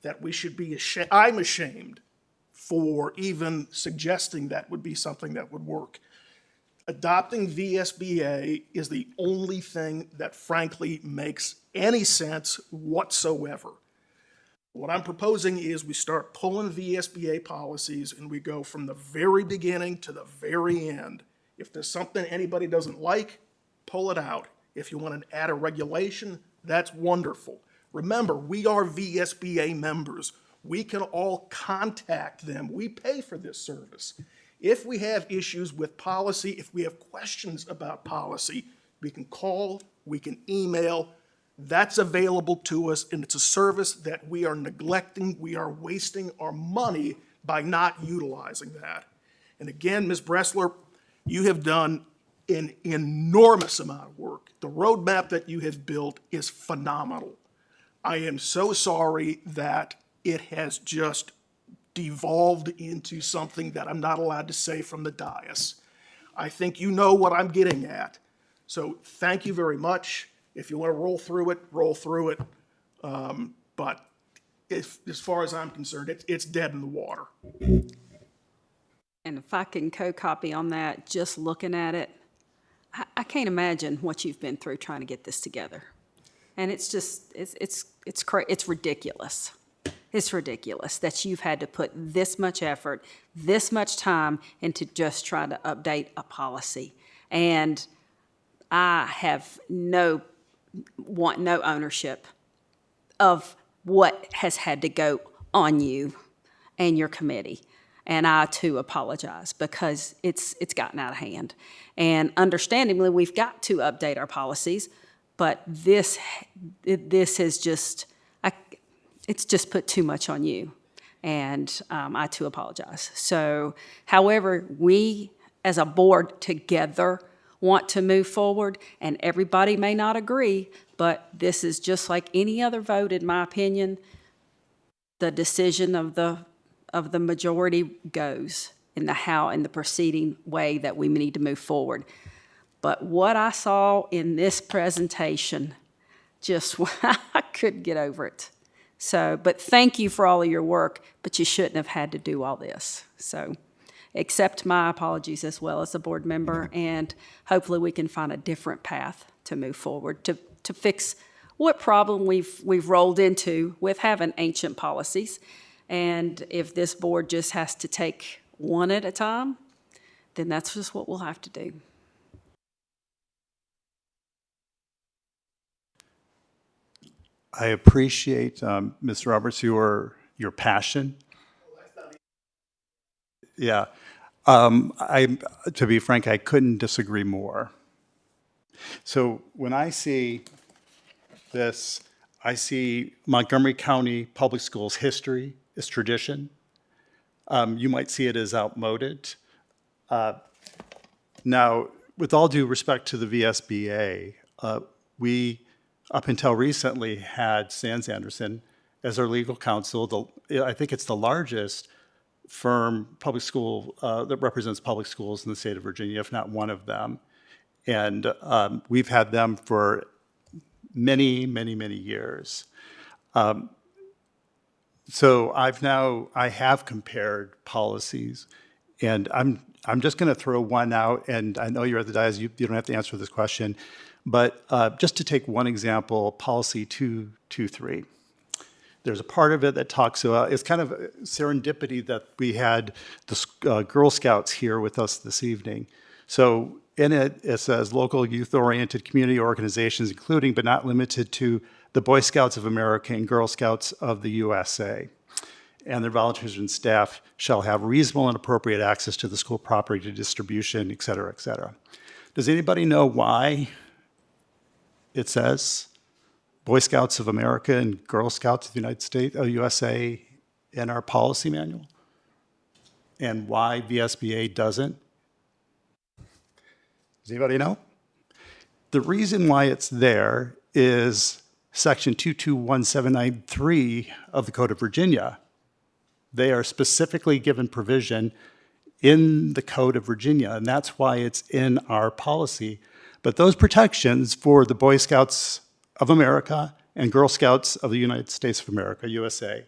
that we should be ashamed. I'm ashamed for even suggesting that would be something that would work. Adopting VSBA is the only thing that frankly makes any sense whatsoever. What I'm proposing is we start pulling VSBA policies and we go from the very beginning to the very end. If there's something anybody doesn't like, pull it out. If you want to add a regulation, that's wonderful. Remember, we are VSBA members. We can all contact them. We pay for this service. If we have issues with policy, if we have questions about policy, we can call, we can email. That's available to us, and it's a service that we are neglecting. We are wasting our money by not utilizing that. And again, Ms. Bressler, you have done an enormous amount of work. The roadmap that you have built is phenomenal. I am so sorry that it has just devolved into something that I'm not allowed to say from the dais. I think you know what I'm getting at. So thank you very much. If you want to roll through it, roll through it. But as far as I'm concerned, it's dead in the water. And if I can co-copy on that, just looking at it, I can't imagine what you've been through trying to get this together. And it's just, it's ridiculous. It's ridiculous that you've had to put this much effort, this much time into just trying to update a policy. And I have no ownership of what has had to go on you and your committee. And I, too, apologize because it's gotten out of hand. And understandably, we've got to update our policies, but this has just, it's just put too much on you. And I, too, apologize. So, however, we as a board together want to move forward, and everybody may not agree, but this is just like any other vote, in my opinion. The decision of the majority goes in the proceeding way that we need to move forward. But what I saw in this presentation, just I couldn't get over it. So, but thank you for all of your work, but you shouldn't have had to do all this. So, accept my apologies as well as a board member, and hopefully we can find a different path to move forward to fix what problem we've rolled into with having ancient policies. And if this board just has to take one at a time, then that's just what we'll have to do. I appreciate, Ms. Roberts, your passion. Yeah. To be frank, I couldn't disagree more. So when I see this, I see Montgomery County Public Schools history, its tradition. You might see it as outmoded. Now, with all due respect to the VSBA, we, up until recently, had Sands Anderson as our legal counsel. I think it's the largest firm, public school, that represents public schools in the state of Virginia, if not one of them. And we've had them for many, many, many years. So I have compared policies, and I'm just going to throw one out, and I know you're at the dais, you don't have to answer this question, but just to take one example, policy 223. There's a part of it that talks about, it's kind of serendipity that we had the Girl Scouts here with us this evening. So in it, it says local youth-oriented community organizations, including but not limited to the Boy Scouts of America and Girl Scouts of the USA, and their volunteers and staff shall have reasonable and appropriate access to the school property, to distribution, et cetera, et cetera. Does anybody know why it says Boy Scouts of America and Girl Scouts of the United States, USA, in our policy manual? And why VSBA doesn't? Does anybody know? The reason why it's there is Section 221793 of the Code of Virginia They are specifically given provision in the Code of Virginia, and that's why it's in our policy. But those protections for the Boy Scouts of America and Girl Scouts of the United States of America, USA,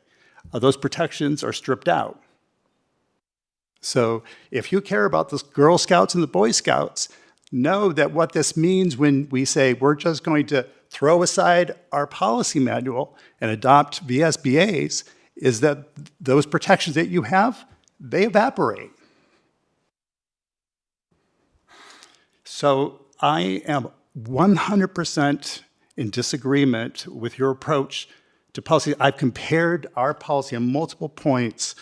those protections are stripped out. So if you care about the Girl Scouts and the Boy Scouts, know that what this means when we say we're just going to throw aside our policy manual and adopt VSBAs is that those protections that you have, they evaporate. So I am 100% in disagreement with your approach to policy. I've compared our policy on multiple points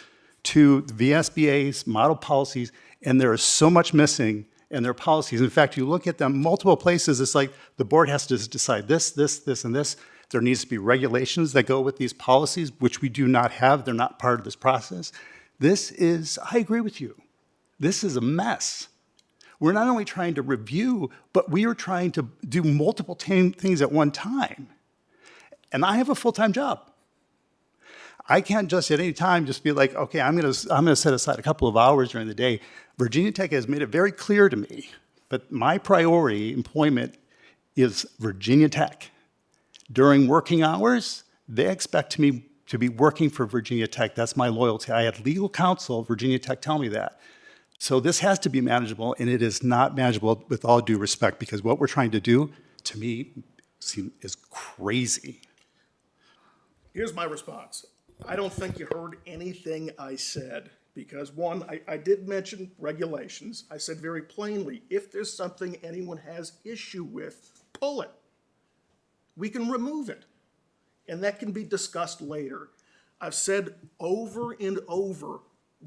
to the VSBA's model policies, and there is so much missing in their policies. In fact, you look at them multiple places, it's like the board has to decide this, this, this, and this. There needs to be regulations that go with these policies, which we do not have. They're not part of this process. This is, I agree with you, this is a mess. We're not only trying to review, but we are trying to do multiple things at one time. And I have a full-time job. I can't just at any time just be like, okay, I'm gonna set aside a couple of hours during the day. Virginia Tech has made it very clear to me, but my priority employment is Virginia Tech. During working hours, they expect me to be working for Virginia Tech. That's my loyalty. I had legal counsel at Virginia Tech tell me that. So this has to be manageable, and it is not manageable with all due respect, because what we're trying to do, to me, is crazy. Here's my response. I don't think you heard anything I said, because one, I did mention regulations. I said very plainly, if there's something anyone has issue with, pull it. We can remove it, and that can be discussed later. I've said over and over,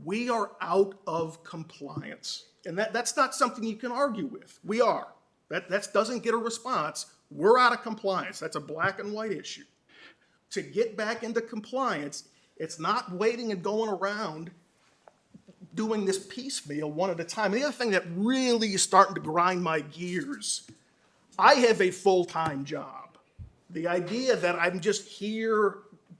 we are out of compliance. And that's not something you can argue with. We are. That doesn't get a response. We're out of compliance. That's a black and white issue. To get back into compliance, it's not waiting and going around doing this piecemeal one at a time. And the other thing that really is starting to grind my gears, I have a full-time job. The idea that I'm just here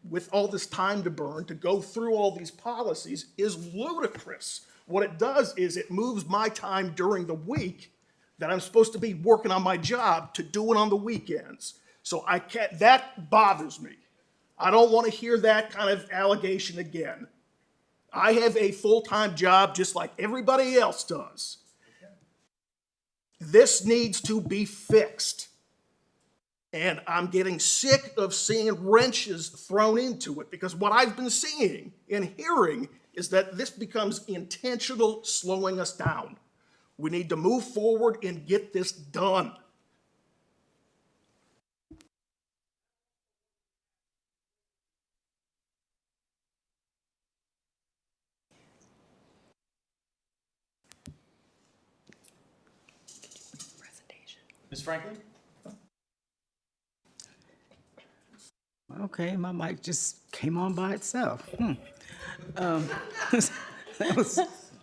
with all this time to burn to go through all these policies is ludicrous. What it does is it moves my time during the week that I'm supposed to be working on my job to do it on the weekends. So I can't, that bothers me. I don't want to hear that kind of allegation again. I have a full-time job just like everybody else does. This needs to be fixed. And I'm getting sick of seeing wrenches thrown into it, because what I've been seeing and hearing is that this becomes intentional slowing us down. We need to move forward and get this done. Ms. Franklin? Okay, my mic just came on by itself. That was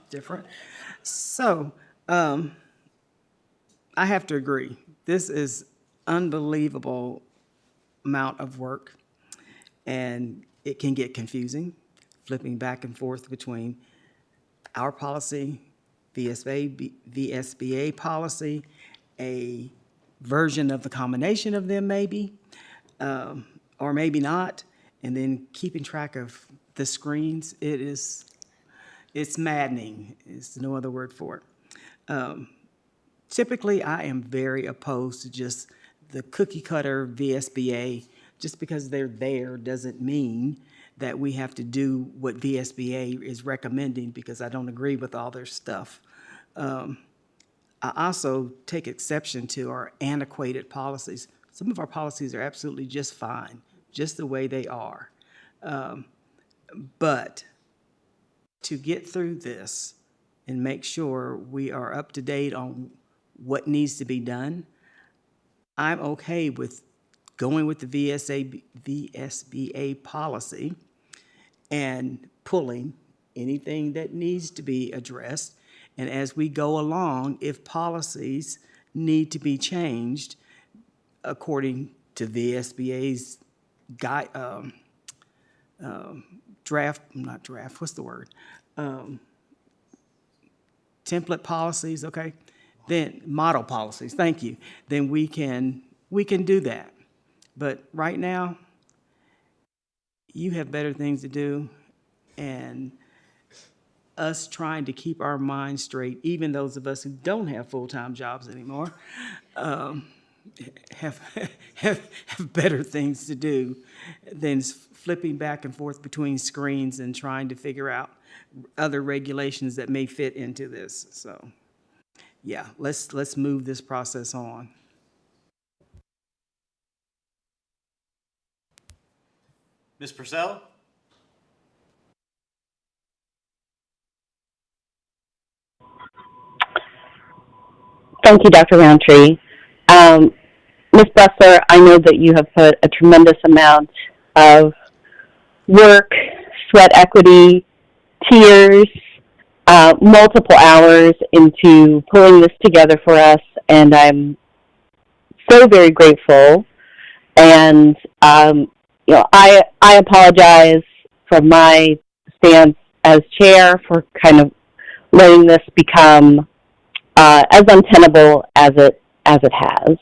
different. So, I have to agree. This is unbelievable amount of work, and it can get confusing, flipping back and forth between our policy, VSBA policy, a version of the combination of them maybe, or maybe not, and then keeping track of the screens, it's maddening. It's no other word for it. Typically, I am very opposed to just the cookie cutter VSBA. Just because they're there doesn't mean that we have to do what VSBA is recommending, because I don't agree with all their stuff. I also take exception to our antiquated policies. Some of our policies are absolutely just fine, just the way they are. But to get through this and make sure we are up to date on what needs to be done, I'm okay with going with the VSBA policy and pulling anything that needs to be addressed. And as we go along, if policies need to be changed according to VSBA's not draft, what's the word? Template policies, okay? Then, model policies, thank you. Then we can do that. But right now, you have better things to do, and us trying to keep our minds straight, even those of us who don't have full-time jobs anymore, have, have better things to do than flipping back and forth between screens and trying to figure out other regulations that may fit into this. So, yeah, let's move this process on. Ms. Purcell? Thank you, Dr. Roundtree. Ms. Bressler, I know that you have put a tremendous amount of work, sweat equity, tears, multiple hours into pulling this together for us, and I'm so very grateful. And I apologize from my stance as chair for kind of letting this become as untenable as it has.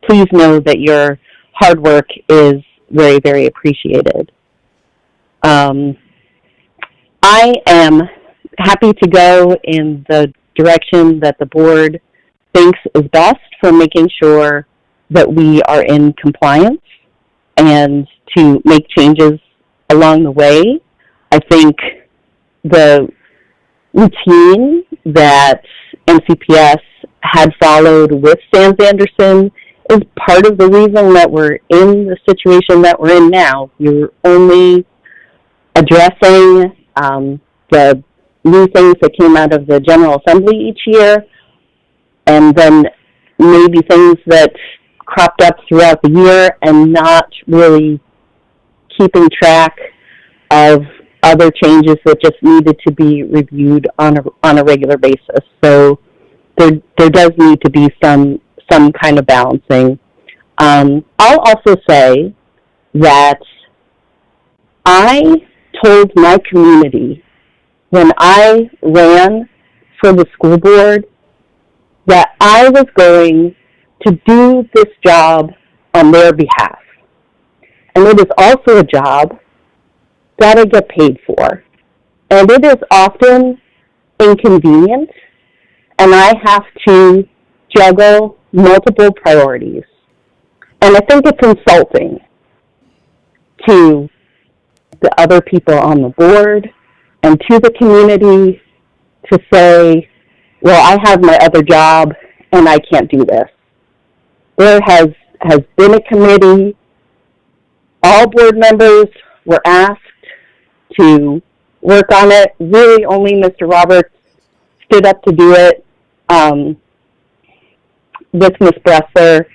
Please know that your hard work is very, very appreciated. I am happy to go in the direction that the board thinks is best for making sure that we are in compliance and to make changes along the way. I think the routine that MCPS had followed with Sans Anderson is part of the reason that we're in the situation that we're in now. You're only addressing the new things that came out of the General Assembly each year, and then maybe things that cropped up throughout the year, and not really keeping track of other changes that just needed to be reviewed on a regular basis. So there does need to be some kind of balancing. I'll also say that I told my community when I ran for the school board that I was going to do this job on their behalf. And it is also a job that I get paid for. And it is often inconvenient, and I have to juggle multiple priorities. And I think it's insulting to the other people on the board and to the community to say, well, I have my other job and I can't do this. There has been a committee. All board members were asked to work on it. Really, only Mr. Roberts stood up to do it with Ms. Bressler.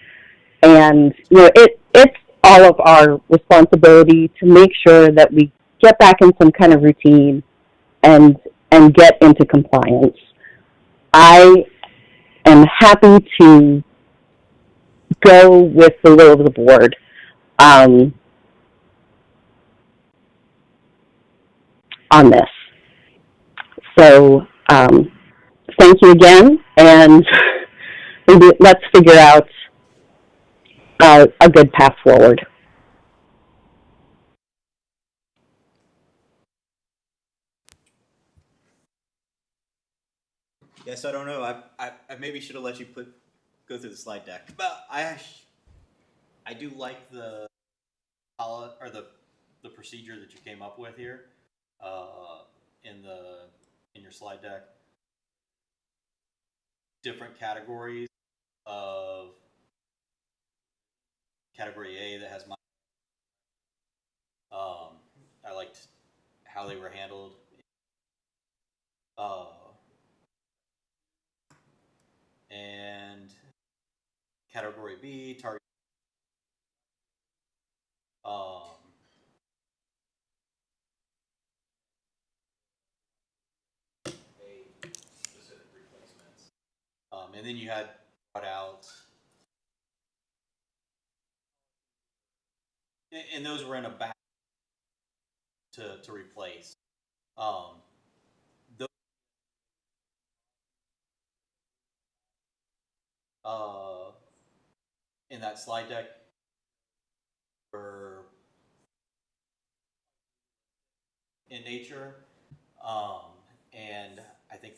And it's all of our responsibility to make sure that we get back in some kind of routine and get into compliance. I am happy to go with the will of the board. On this. So thank you again, and maybe let's figure out a good path forward. Yes, I don't know. I maybe should have let you go through the slide deck. But I do like the procedure that you came up with here in your slide deck. Different categories of category A that has my I liked how they were handled. And category B, target specific replacements. And then you had brought out, and those were in a back to replace. Um, those, in that slide deck were in nature, and I think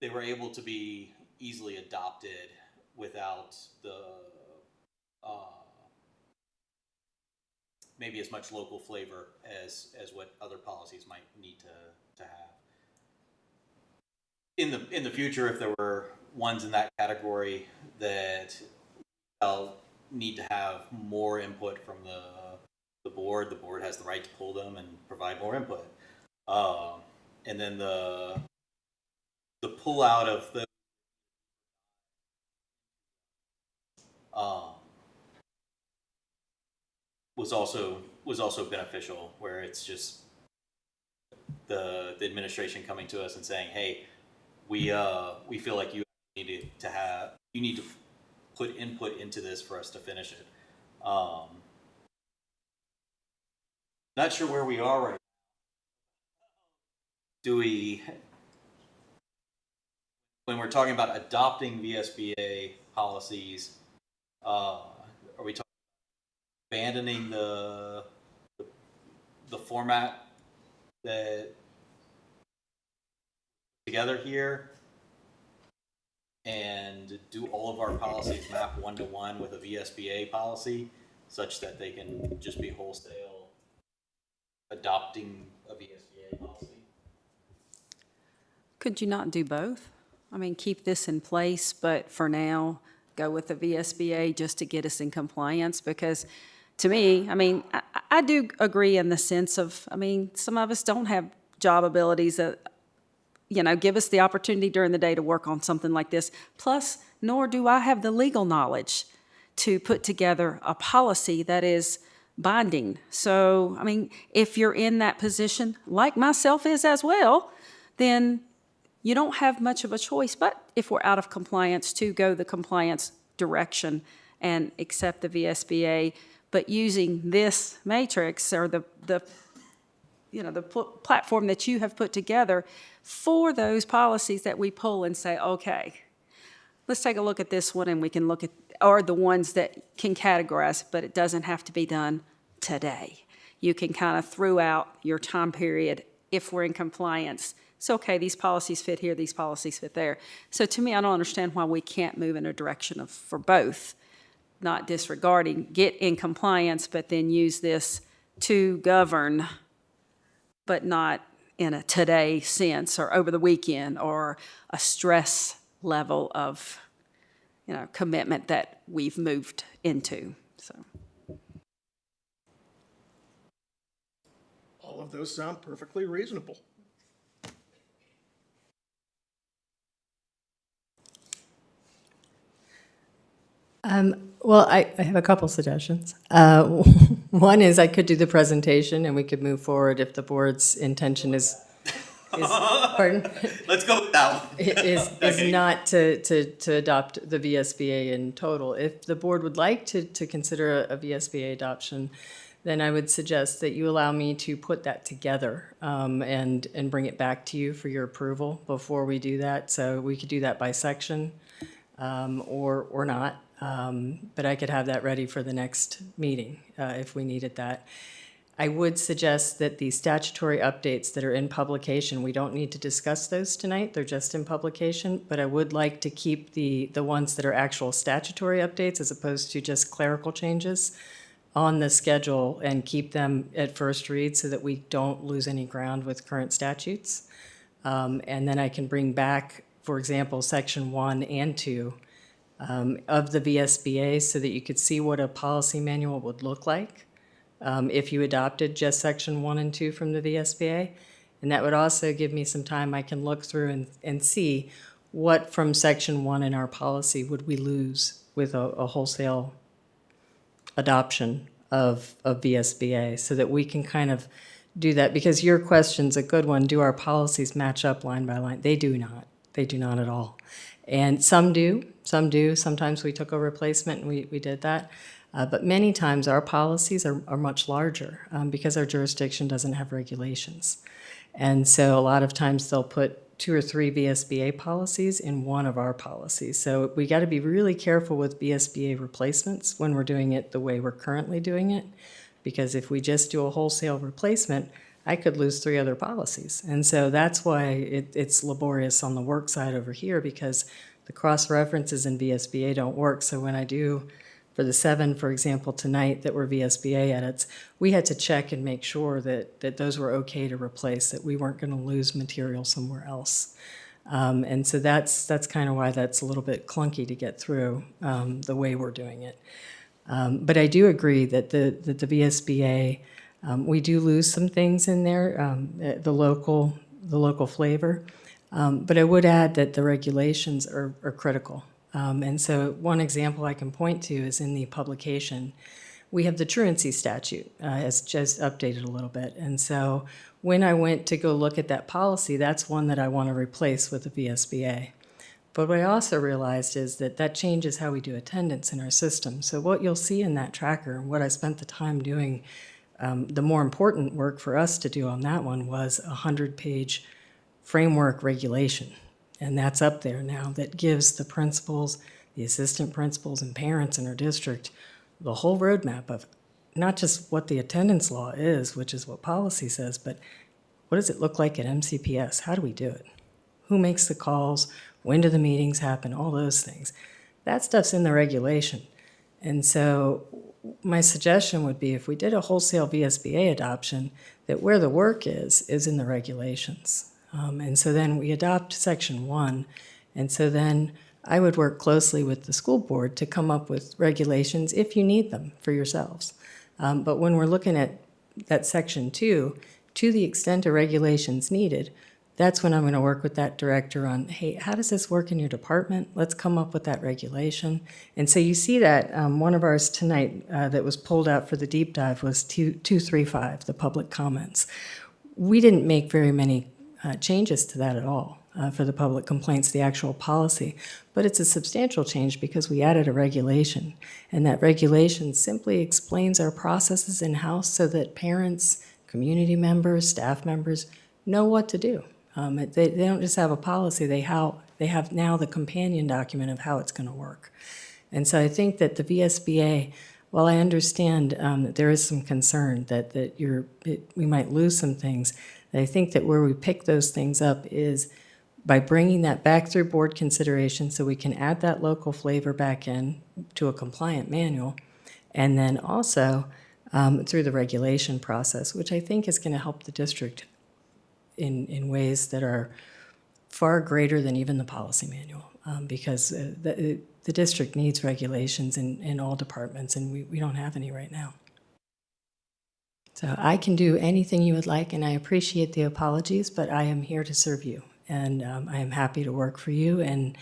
they were able to be easily adopted without the maybe as much local flavor as what other policies might need to have. In the future, if there were ones in that category that need to have more input from the board has the right to pull them and provide more input. And then the pull out of the was also beneficial, where it's just the administration coming to us and saying, hey, we feel like you need to put input into this for us to finish it. Not sure where we are right now. When we're talking about adopting VSBA policies, are we talking about abandoning the format that together here and do all of our policies map one-to-one with a VSBA policy such that they can just be wholesale adopting a VSBA policy? Could you not do both? I mean, keep this in place, but for now, go with the VSBA just to get us in compliance? Because to me, I mean, I do agree in the sense of, I mean, some of us don't have job abilities that, you know, give us the opportunity during the day to work on something like this. Plus, nor do I have the legal knowledge to put together a policy that is binding. So, I mean, if you're in that position, like myself is as well, then you don't have much of a choice, but if we're out of compliance, to go the compliance direction and accept the VSBA, but using this matrix or the platform that you have put together for those policies that we pull and say, okay, let's take a look at this one, and we can look at, or the ones that can categorize, but it doesn't have to be done today. You can kind of throughout your time period, if we're in compliance, it's okay, these policies fit here, these policies fit there. So to me, I don't understand why we can't move in a direction of, for both, not disregarding, get in compliance, but then use this to govern, but not in a today sense or over the weekend or a stress level of, you know, commitment that we've moved into. So All of those sound perfectly reasonable. Well, I have a couple suggestions. One is I could do the presentation and we could move forward if the board's intention is pardon? Let's go with that one. is not to adopt the VSBA in total. If the board would like to consider a VSBA adoption, then I would suggest that you allow me to put that together and bring it back to you for your approval before we do that. So we could do that by section or not. But I could have that ready for the next meeting if we needed that. I would suggest that the statutory updates that are in publication, we don't need to discuss those tonight, they're just in publication, but I would like to keep the ones that are actual statutory updates as opposed to just clerical changes on the schedule and keep them at first read so that we don't lose any ground with current statutes. And then I can bring back, for example, section 1 and 2 of the VSBA so that you could see what a policy manual would look like if you adopted just section 1 and 2 from the VSBA. And that would also give me some time I can look through and see what from section 1 in our policy would we lose with a wholesale adoption of VSBA so that we can kind of do that. Because your question's a good one. Do our policies match up line by line? They do not. They do not at all. And some do. Sometimes we took a replacement and we did that. But many times our policies are much larger because our jurisdiction doesn't have regulations. And so a lot of times they'll put 2 or 3 VSBA policies in one of our policies. So we got to be really careful with VSBA replacements when we're doing it the way we're currently doing it, because if we just do a wholesale replacement, I could lose 3 other policies. And so that's why it's laborious on the work side over here, because the cross-references in VSBA don't work. So when I do, for the 7, for example, tonight that were VSBA edits, we had to check and make sure that those were okay to replace, that we weren't going to lose material somewhere else. And so that's kind of why that's a little bit clunky to get through the way we're doing it. But I do agree that the VSBA, we do lose some things in there, the local flavor. But I would add that the regulations are critical. And so one example I can point to is in the publication, we have the truancy statute has just updated a little bit. And so when I went to go look at that policy, that's one that I want to replace with the VSBA. But what I also realized is that changes how we do attendance in our system. So what you'll see in that tracker, what I spent the time doing, the more important work for us to do on that one was a 100-page framework regulation. And that's up there now that gives the principals, the assistant principals, and parents in our district the whole roadmap of not just what the attendance law is, which is what policy says, but what does it look like at MCPS? How do we do it? Who makes the calls? When do the meetings happen? All those things. That stuff's in the regulation. And so my suggestion would be if we did a wholesale VSBA adoption, that where the work is in the regulations. And so then we adopt Section 1, and so then I would work closely with the school board to come up with regulations if you need them for yourselves. But when we're looking at that Section 2, to the extent a regulation's needed, that's when I'm going to work with that director on, hey, how does this work in your department? Let's come up with that regulation. And so you see that one of ours tonight that was pulled out for the deep dive was 235, the public comments. We didn't make very many changes to that at all for the public complaints, the actual policy. But it's a substantial change because we added a regulation. And that regulation simply explains our processes in-house so that parents, community members, staff members know what to do. They don't just have a policy, they have now the companion document of how it's going to work. And so I think that the VSBA, while I understand that there is some concern that we might lose some things, I think that where we pick those things up is by bringing that back through board consideration so we can add that local flavor back in to a compliant manual, and then also through the regulation process, which I think is going to help the district in ways that are far greater than even the policy manual, because the district needs regulations in all departments, and we don't have any right now. So I can do anything you would like, and I appreciate the apologies, but I am here to serve you, and I am happy to work for you, and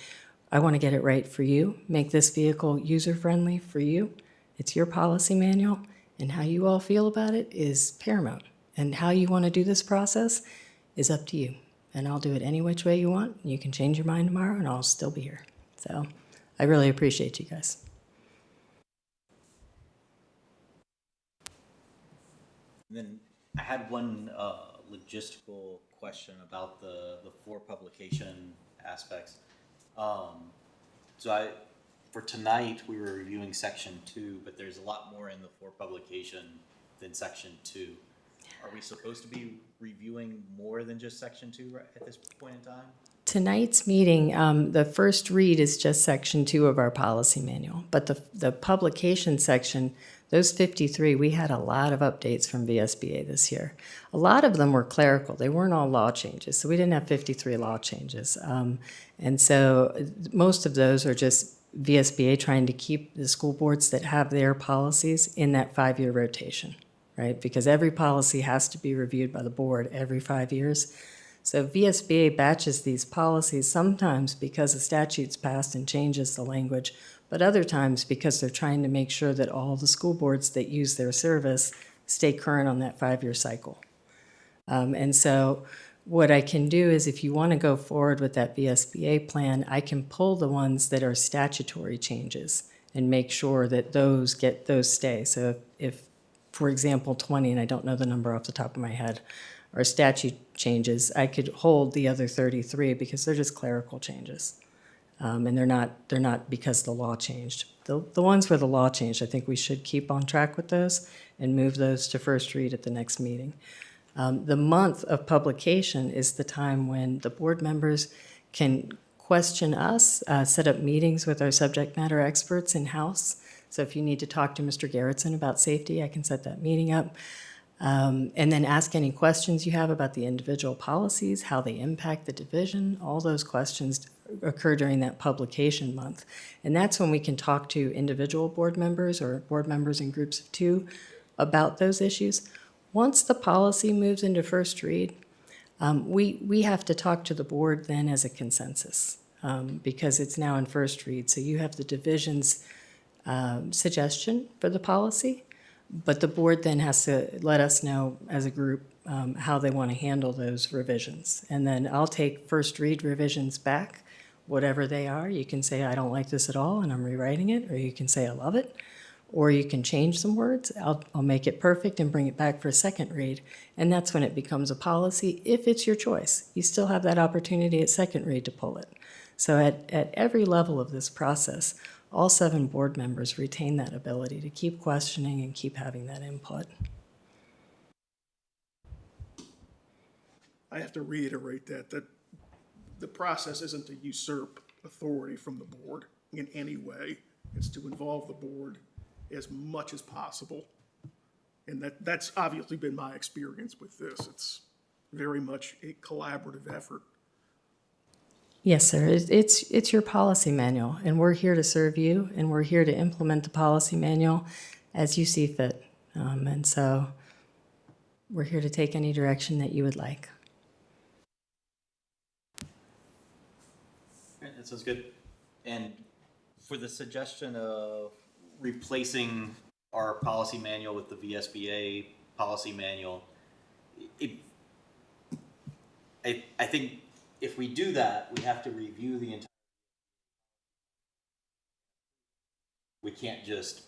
I want to get it right for you, make this vehicle user-friendly for you. It's your policy manual, and how you all feel about it is paramount, and how you want to do this process is up to you, and I'll do it any which way you want. You can change your mind tomorrow, and I'll still be here. So I really appreciate you guys. And then I had one logistical question about the for publication aspects. For tonight, we were reviewing Section 2, but there's a lot more in the for publication than Section 2. Are we supposed to be reviewing more than just Section 2 at this point in time? Tonight's meeting, the first read is just Section 2 of our policy manual, but the publication section, those 53, we had a lot of updates from VSBA this year. A lot of them were clerical. They weren't all law changes, so we didn't have 53 law changes. And so most of those are just VSBA trying to keep the school boards that have their policies in that 5-year rotation, right? Because every policy has to be reviewed by the board every 5 years. So VSBA batches these policies sometimes because a statute's passed and changes the language, but other times because they're trying to make sure that all the school boards that use their service stay current on that 5-year cycle. And so what I can do is if you want to go forward with that VSBA plan, I can pull the ones that are statutory changes and make sure that those stay. So if, for example, 20, and I don't know the number off the top of my head, or statute changes, I could hold the other 33 because they're just clerical changes. And they're not because the law changed. The ones where the law changed, I think we should keep on track with those and move those to first read at the next meeting. The month of publication is the time when the board members can question us, set up meetings with our subject matter experts in-house. So if you need to talk to Mr. Garrettson about safety, I can set that meeting up. And then ask any questions you have about the individual policies, how they impact the division. All those questions occur during that publication month. And that's when we can talk to individual board members or board members in groups of 2 about those issues. Once the policy moves into first read, we have to talk to the board then as a consensus because it's now in first read. So you have the division's suggestion for the policy, but the board then has to let us know as a group how they want to handle those revisions. And then I'll take first read revisions back, whatever they are. You can say, I don't like this at all and I'm rewriting it, or you can say, I love it. Or you can change some words. I'll make it perfect and bring it back for a second read. And that's when it becomes a policy, if it's your choice. You still have that opportunity at second read to pull it. So at every level of this process, all 7 board members retain that ability to keep questioning and keep having that input. I have to reiterate that the process isn't to usurp authority from the board in any way. It's to involve the board as much as possible. And that's obviously been my experience with this. It's very much a collaborative effort. Yes, sir. It's your policy manual, and we're here to serve you, and we're here to implement the policy manual as you see fit. And so we're here to take any direction that you would like. All right, that sounds good. And for the suggestion of replacing our policy manual with the VSBA policy manual, I think if we do that, we have to review the entire. We can't just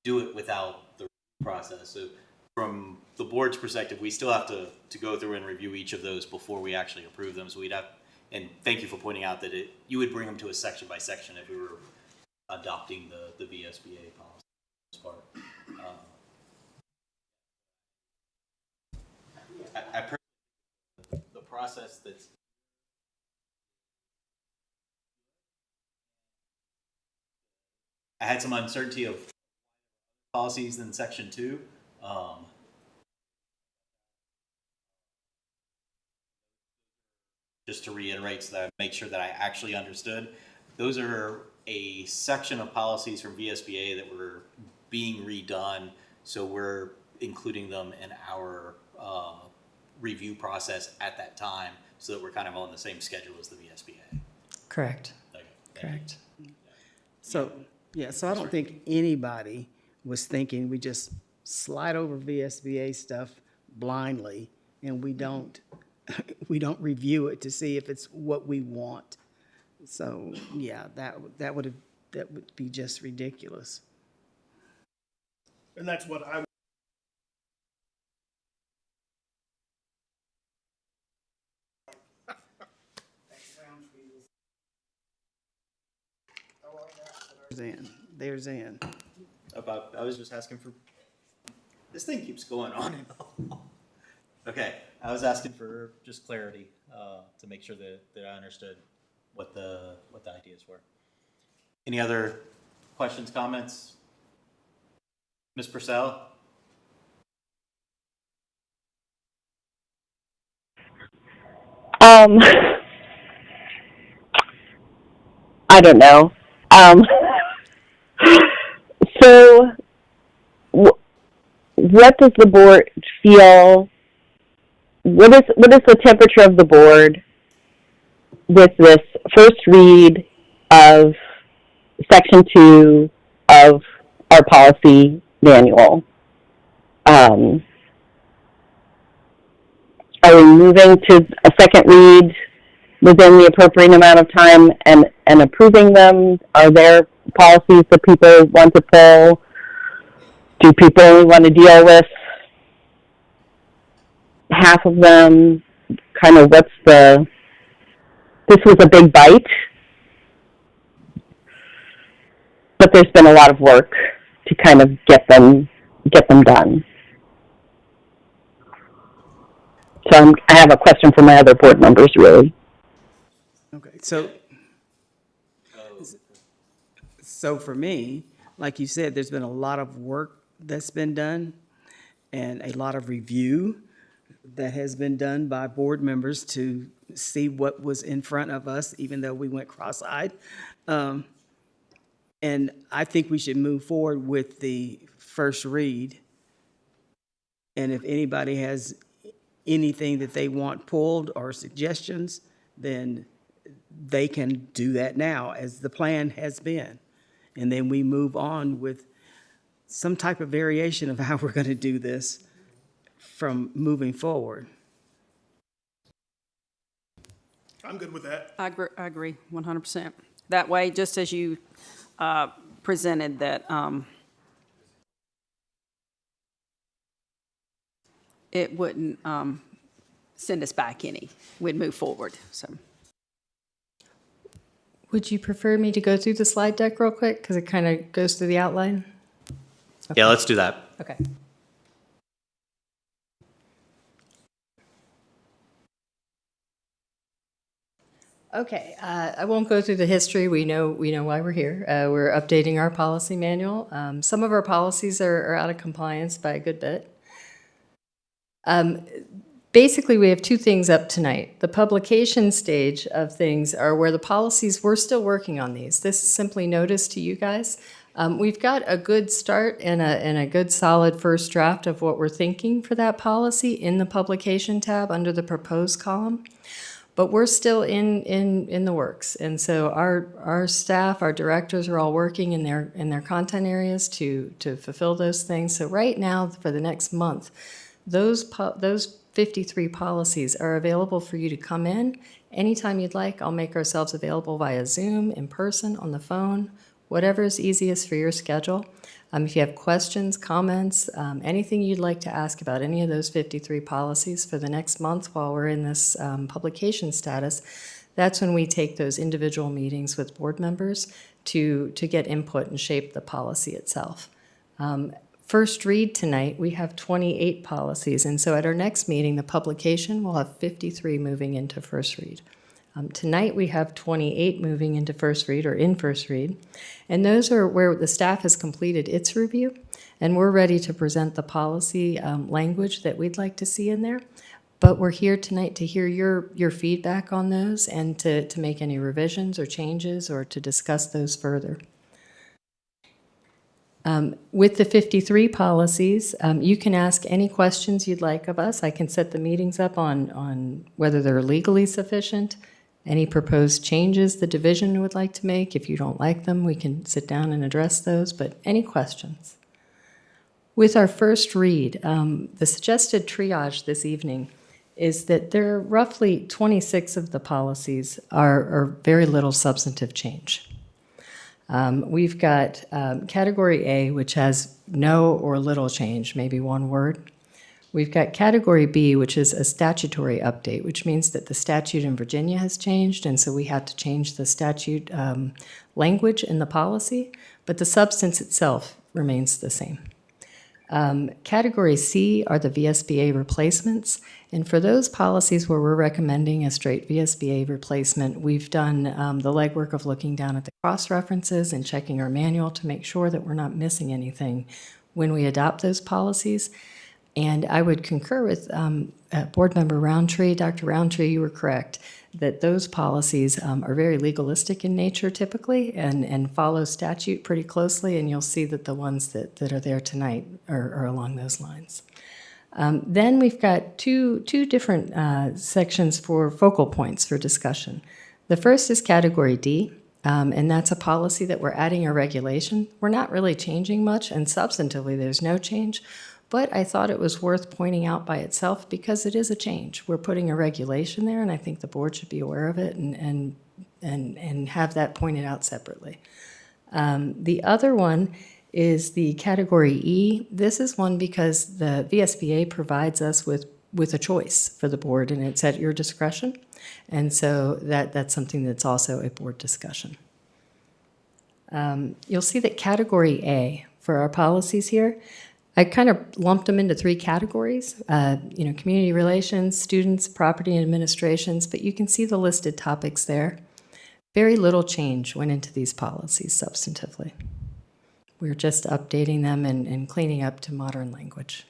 do it without the process. So from the board's perspective, we still have to go through and review each of those before we actually approve them. So we'd have, and thank you for pointing out that you would bring them to a section by section if we were adopting the VSBA policy as part. I personally, the process that's I had some uncertainty of policies in section 2. Just to reiterate so that I make sure that I actually understood, those are a section of policies from VSBA that were being redone, so we're including them in our review process at that time so that we're kind of on the same schedule as the VSBA. Correct. Okay. Correct. So, yeah, so I don't think anybody was thinking we just slide over VSBA stuff blindly and we don't review it to see if it's what we want. So, yeah, that would be just ridiculous. And that's what I There's in. I was just asking for, this thing keeps going on and on. Okay, I was asking for just clarity to make sure that I understood what the ideas were. Any other questions, comments? Ms. Purcell? I don't know. So, what does the board feel? What is the temperature of the board with this first read of Section 2 of our policy manual? Are we moving to a second read within the appropriate amount of time? And and approving them? Are there policies that people want to pull? Do people only want to deal with half of them? Kind of this was a big bite, but there's been a lot of work to kind of get them done. So I have a question for my other board members, really. Okay, so for me, like you said, there's been a lot of work that's been done and a lot of review that has been done by board members to see what was in front of us, even though we went cross-eyed. And I think we should move forward with the first read. And if anybody has anything that they want pulled or suggestions, then they can do that now, as the plan has been. And then we move on with some type of variation of how we're going to do this from moving forward. I'm good with that. I agree 100%. That way, just as you presented that, it wouldn't send us back any. We'd move forward, so. Would you prefer me to go through the slide deck real quick? Because it kind of goes through the outline? Okay. Yeah, let's do that. Okay. Okay, I won't go through the history. We know why we're here. We're updating our policy manual. Some of our policies are out of compliance by a good bit. Basically, we have two things up tonight. The publication stage of things are where the policies, we're still working on these. This is simply notice to you guys. We've got a good start and a good solid first draft of what we're thinking for that policy in the publication tab under the proposed column. But we're still in the works. And so our staff, our directors are all working in their content areas to fulfill those things. So right now, for the next month, those 53 policies are available for you to come in anytime you'd like. I'll make ourselves available via Zoom, in person, on the phone, whatever is easiest for your schedule. If you have questions, comments, anything you'd like to ask about any of those 53 policies for the next month while we're in this publication status, that's when we take those individual meetings with board members to get input and shape the policy itself. First read tonight, we have 28 policies, and so at our next meeting, the publication, we'll have 53 moving into first read. Tonight, we have 28 moving into first read or in first read, and those are where the staff has completed its review, and we're ready to present the policy language that we'd like to see in there. But we're here tonight to hear your feedback on those and to make any revisions or changes or to discuss those further. With the 53 policies, you can ask any questions you'd like of us. I can set the meetings up on whether they're legally sufficient, any proposed changes the division would like to make. If you don't like them, we can sit down and address those, but any questions? With our first read, the suggested triage this evening is that there are roughly 26 of the policies are very little substantive change. We've got Category A, which has no or little change, maybe one word. We've got Category B, which is a statutory update, which means that the statute in Virginia has changed, and so we had to change the statute language in the policy, but the substance itself remains the same. Category C are the VSBA replacements, and for those policies where we're recommending a straight VSBA replacement, we've done the legwork of looking down at the cross-references and checking our manual to make sure that we're not missing anything when we adopt those policies. And I would concur with Board Member Roundtree. Dr. Roundtree, you were correct that those policies are very legalistic in nature typically and follow statute pretty closely, and you'll see that the ones that are there tonight are along those lines. Then we've got two different sections for focal points for discussion. The first is Category D, and that's a policy that we're adding a regulation. We're not really changing much, and substantively there's no change. But I thought it was worth pointing out by itself because it is a change. We're putting a regulation there, and I think the board should be aware of it and and have that pointed out separately. The other one is the category E. This is one because the VSBA provides us with a choice for the board, and it's at your discretion. And so that's something that's also a board discussion. You'll see that category A for our policies here, I kind of lumped them into three categories, community relations, students, property and administrations, but you can see the listed topics there. Very little change went into these policies substantively. We're just updating them and cleaning up to modern language.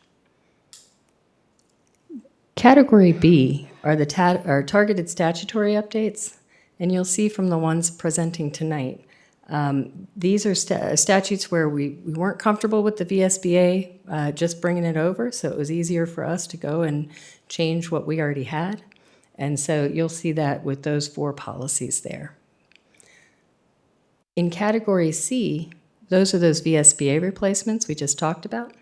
Category B are the targeted statutory updates, and you'll see from the ones presenting tonight, these are statutes where we weren't comfortable with the VSBA just bringing it over, so it was easier for us to go and change what we already had. And so you'll see that with those four policies there. In category C, those are those VSBA replacements we just talked about.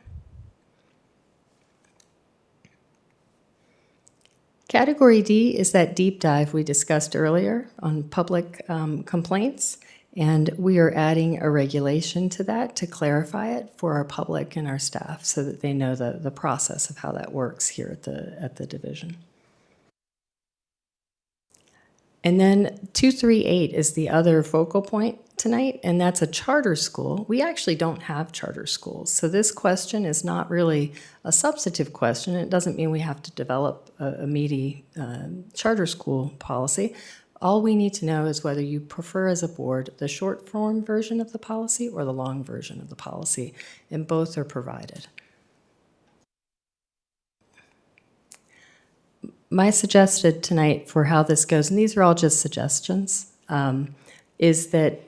Category D is that deep dive we discussed earlier on public complaints, and we are adding a regulation to that to clarify it for our public and our staff so that they know the process of how that works here at the division. And then 238 is the other focal point tonight, and that's a charter school. We actually don't have charter schools, so this question is not really a substantive question. It doesn't mean we have to develop a meaty charter school policy. All we need to know is whether you prefer as a board the short form version of the policy or the long version of the policy, and both are provided. My suggested tonight for how this goes, and these are all just suggestions, is that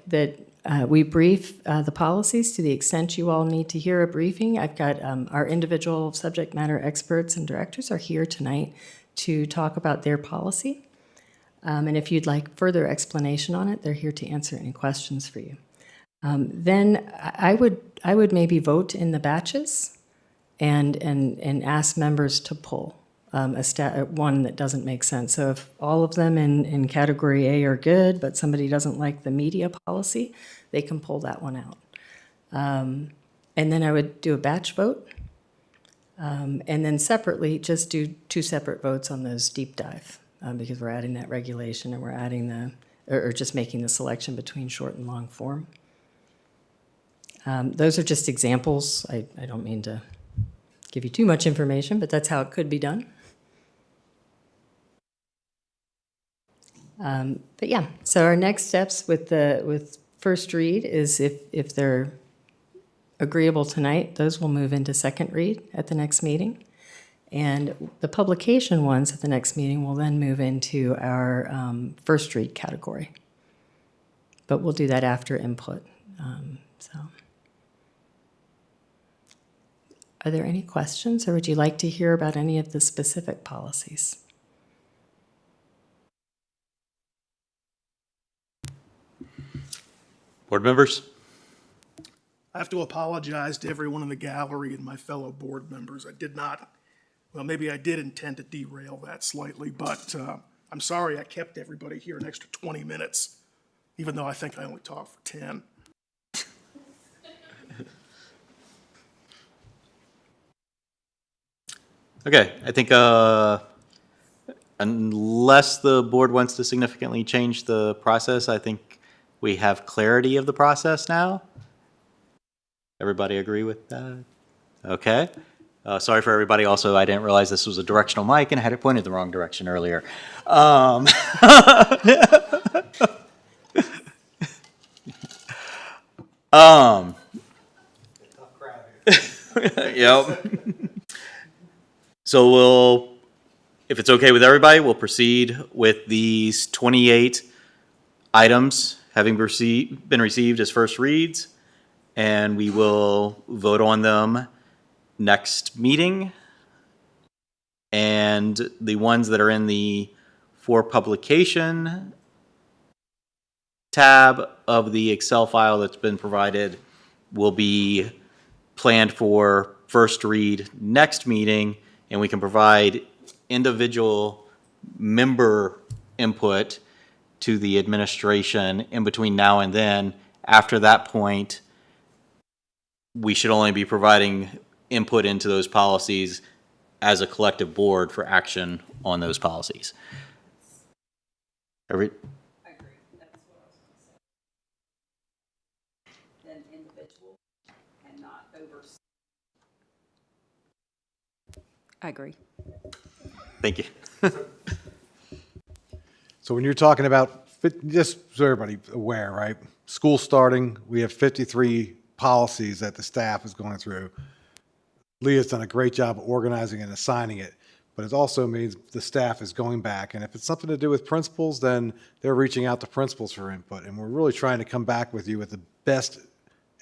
we brief the policies to the extent you all need to hear a briefing. I've got our individual subject matter experts and directors are here tonight to talk about their policy. And if you'd like further explanation on it, they're here to answer any questions for you. Then I would maybe vote in the batches and ask members to pull one that doesn't make sense. So if all of them in category A are good, but somebody doesn't like the media policy, they can pull that one out. And then I would do a batch vote. And then separately, just do two separate votes on those deep dive because we're adding that regulation and we're adding or just making the selection between short and long form. Those are just examples. I don't mean to give you too much information, but that's how it could be done. But yeah, so our next steps with first read is if they're agreeable tonight, those will move into second read at the next meeting. And the publication ones at the next meeting will then move into our first read category. But we'll do that after input. Are there any questions, or would you like to hear about any of the specific policies? Board members? I have to apologize to everyone in the gallery and my fellow board members. I did not, well, maybe I did intend to derail that slightly, but I'm sorry I kept everybody here an extra 20 minutes, even though I think I only talked for 10. Okay, I think unless the board wants to significantly change the process, I think we have clarity of the process now. Everybody agree with that? Okay. Sorry for everybody. Also, I didn't realize this was a directional mic and I had it pointed the wrong direction earlier. Yep. So if it's okay with everybody, we'll proceed with these 28 items having been received as first reads, and we will vote on them next meeting. And the ones that are in the for publication tab of the Excel file that's been provided will be planned for first read next meeting, and we can provide individual member input to the administration in between now and then. After that point, we should only be providing input into those policies as a collective board for action on those policies. Every, I agree. thank you. So when you're talking about, just so everybody aware, right? School starting, we have 53 policies that the staff is going through. Leah's done a great job of organizing and assigning it, but it also means the staff is going back. And if it's something to do with principals, then they're reaching out to principals for input. And we're really trying to come back with you with the best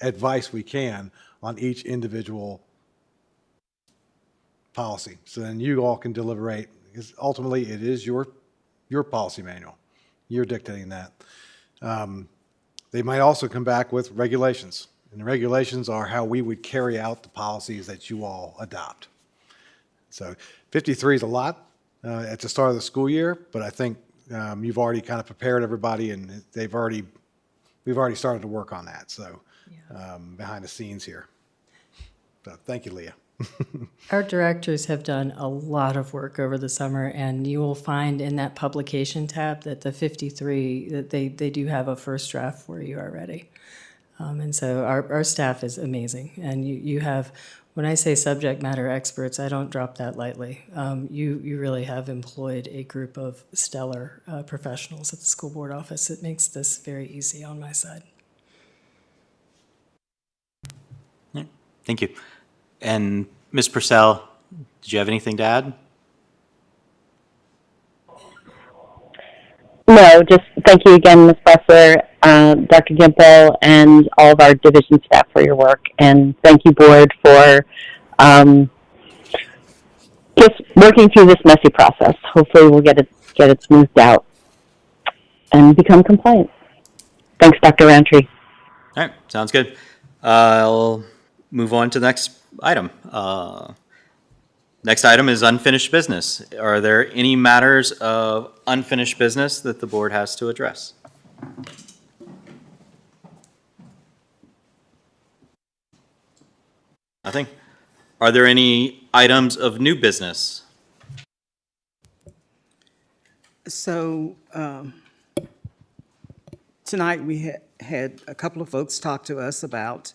advice we can on each individual policy. So then you all can deliberate, because ultimately it is your policy manual. You're dictating that. They might also come back with regulations, and the regulations are how we would carry out the policies that you all adopt. So 53 is a lot at the start of the school year, but I think you've already kind of prepared everybody, and we've already started to work on that. So behind the scenes here. So thank you, Leah. Our directors have done a lot of work over the summer, and you will find in that publication tab that the 53, that they do have a first draft for you already. And so our staff is amazing. And you have, when I say subject matter experts, I don't drop that lightly. You really have employed a group of stellar professionals at the school board office. It makes this very easy on my side. Yeah, thank you. And Ms. Purcell, did you have anything to add? No, just thank you again, Ms. Bressler, Dr. Gimple, and all of our division staff for your work. And thank you, board, for just working through this messy process. Hopefully we'll get it smoothed out and become compliant. Thanks, Dr. Roundtree. All right, sounds good. I'll move on to the next item. Next item is unfinished business. Are there any matters of unfinished business that the board has to address? Nothing. Are there any items of new business? So tonight we had a couple of folks talk to us about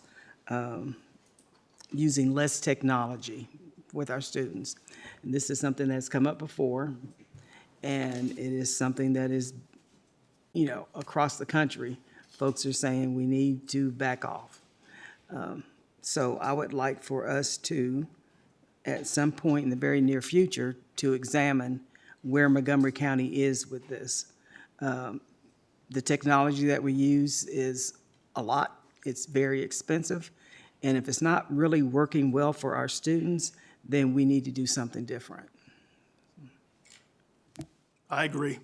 using less technology with our students. And this is something that's come up before, and it is something that is, across the country, folks are saying we need to back off. So I would like for us to, at some point in the very near future, to examine where Montgomery County is with this. The technology that we use is a lot. It's very expensive. And if it's not really working well for our students, then we need to do something different. I agree.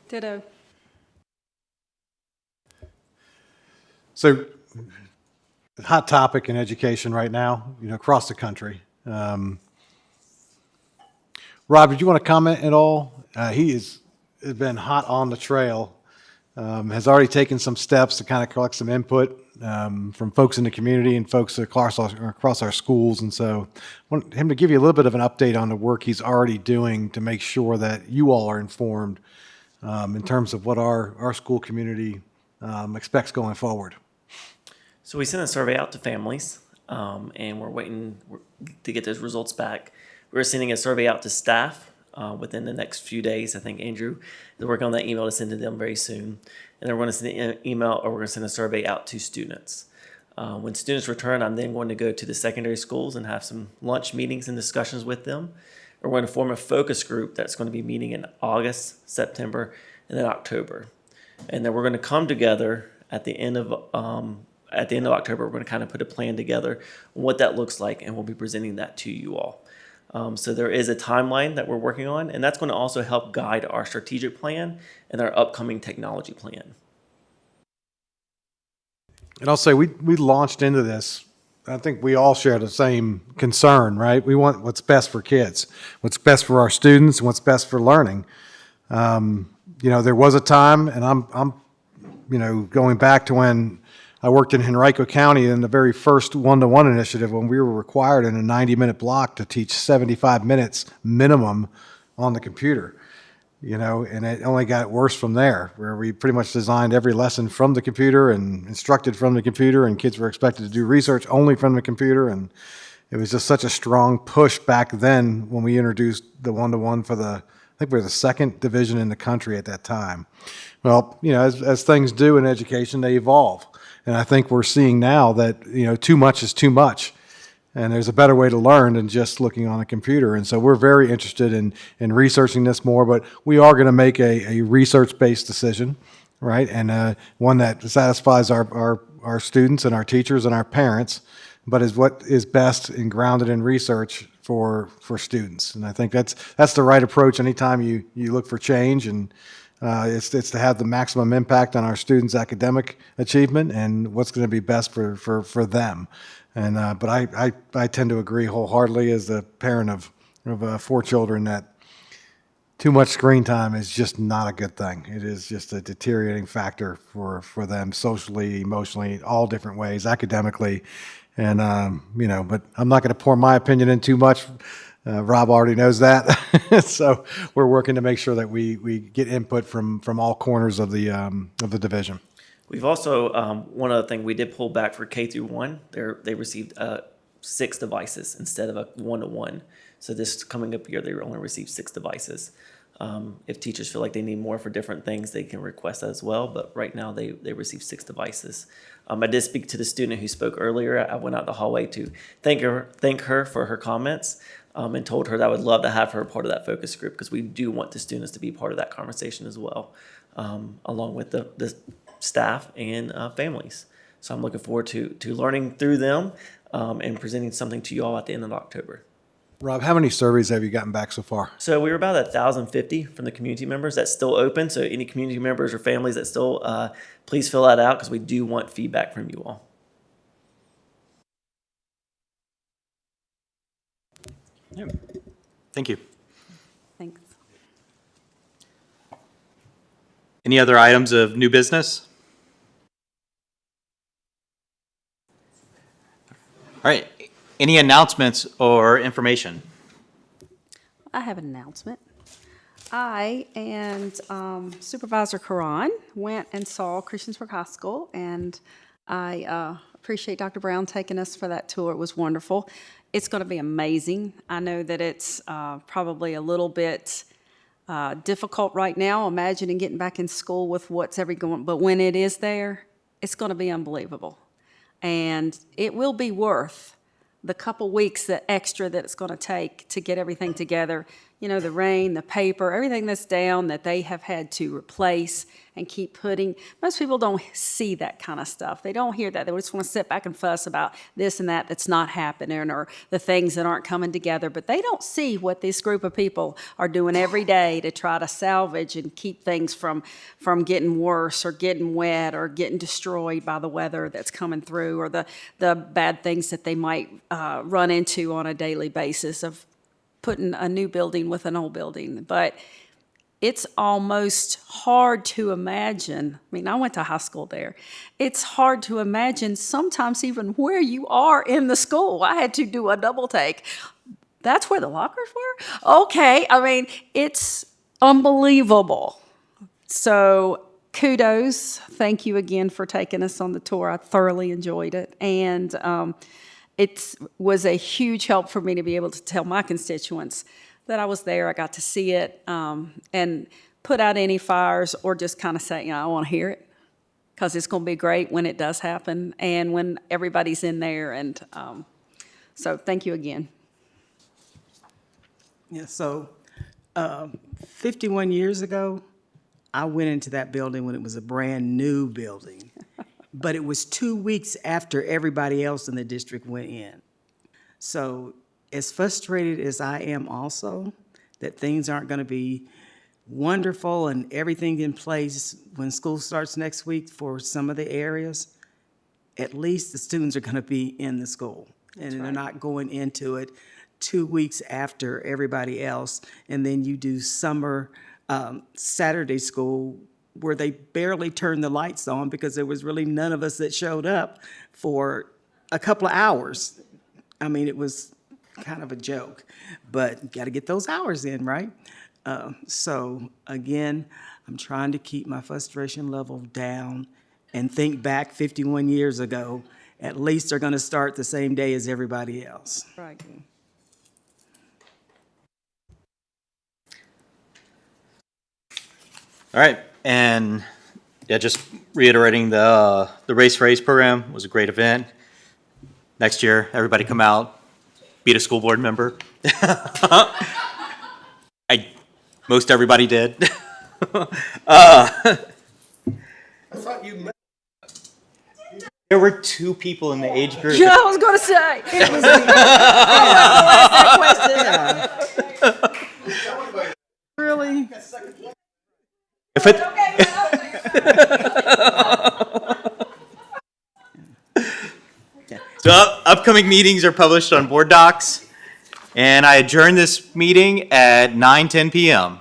Ditto. So, hot topic in education right now, across the country. Rob, did you want to comment at all? He has been hot on the trail, has already taken some steps to kind of collect some input from folks in the community and folks across our schools. And so I want him to give you a little bit of an update on the work he's already doing to make sure that you all are informed in terms of what our school community expects going forward. So we sent a survey out to families, and we're waiting to get those results back. We're sending a survey out to staff within the next few days. I think Andrew is working on that email to send to them very soon. And then we're going to send an email, or we're going to send a survey out to students. When students return, I'm then going to go to the secondary schools and have some lunch meetings and discussions with them. We're going to form a focus group that's going to be meeting in August, September, and then October. And then we're going to come together at the end of October. We're going to kind of put a plan together on what that looks like, and we'll be presenting that to you all. So there is a timeline that we're working on, and that's going to also help guide our strategic plan and our upcoming technology plan. And I'll say we launched into this I think we all share the same concern, right? We want what's best for kids, what's best for our students, and what's best for learning. There was a time, and I'm going back to when I worked in Henrico County in the very first one-to-one initiative, when we were required in a 90-minute block to teach 75 minutes minimum on the computer. And it only got worse from there, where we pretty much designed every lesson from the computer and instructed from the computer, and kids were expected to do research only from the computer. And it was just such a strong push back then when we introduced the one-to-one for I think we were the second division in the country at that time. Well, as things do in education, they evolve. And I think we're seeing now that, too much is too much. And there's a better way to learn than just looking on a computer. And so we're very interested in researching this more, but we are going to make a research-based decision, right? And one that satisfies our students and our teachers and our parents, but is what is best and grounded in research for students. And I think that's the right approach anytime you look for change. And it's to have the maximum impact on our students' academic achievement and what's going to be best for them. And but I tend to agree wholeheartedly as a parent of 4 children that too much screen time is just not a good thing. It is just a deteriorating factor for them socially, emotionally, all different ways, academically. And, but I'm not going to pour my opinion in too much. Rob already knows that. So we're working to make sure that we get input from all corners of the division. We've also, one other thing, we did pull back for K through 1. They received 6 devices instead of a 1-to-1. So this coming up year, they only received 6 devices. If teachers feel like they need more for different things, they can request that as well. But right now, they received 6 devices. I did speak to the student who spoke earlier. I went out the hallway to thank her for her comments, and told her that I would love to have her part of that focus group, because we do want the students to be part of that conversation as well, along with the staff and families. So I'm looking forward to learning through them and presenting something to you all at the end of October. Rob, how many surveys have you gotten back so far? So we were about 1,050 from the community members. That's still open. So any community members or families that still, please fill that out, because we do want feedback from you all. Yeah. Thank you. Thanks. Any other items of new business? All right. Any announcements or information? I have an announcement. I and Supervisor Karan went and saw Christiansburg High School, and I appreciate Dr. Brown taking us for that tour. It was wonderful. It's going to be amazing. I know that it's probably a little bit difficult right now, imagining getting back in school with what's going, but when it is there, it's going to be unbelievable. And it will be worth the couple weeks that extra that it's going to take to get everything together. The rain, the paper, everything that's down that they have had to replace and keep putting. Most people don't see that kind of stuff. They don't hear that. They just want to sit back and fuss about this and that that's not happening, or the things that aren't coming together. But they don't see what this group of people are doing every day to try to salvage and keep things from getting worse or getting wet or getting destroyed by the weather that's coming through, or the bad things that they might run into on a daily basis of putting a new building with an old building. But it's almost hard to imagine. I mean, I went to high school there. It's hard to imagine sometimes even where you are in the school. I had to do a double take. That's where the lockers were? Okay. I mean, it's unbelievable. So kudos. Thank you again for taking us on the tour. I thoroughly enjoyed it. And it was a huge help for me to be able to tell my constituents that I was there. I got to see it and put out any fires, or just kind of say, I want to hear it, because it's going to be great when it does happen and when everybody's in there. And so thank you again. Yeah, so 51 years ago, I went into that building when it was a brand new building. But it was 2 weeks after everybody else in the district went in. So as frustrated as I am also that things aren't going to be wonderful and everything in place when school starts next week for some of the areas, at least the students are going to be in the school. And they're not going into it 2 weeks after everybody else. And then you do summer Saturday school where they barely turned the lights on because there was really none of us that showed up for a couple of hours. I mean, it was kind of a joke, but you got to get those hours in, right? So again, I'm trying to keep my frustration level down and think back 51 years ago. At least they're going to start the same day as everybody else. Right. All right, and yeah, just reiterating the Race for Ace program was a great event. Next year, everybody come out, beat a school board member. Most everybody did. I thought you meant. There were 2 people in the age group. Yeah, I was going to say. It was Really? If it, so upcoming meetings are published on board docs, and I adjourn this meeting at 9:10 p.m.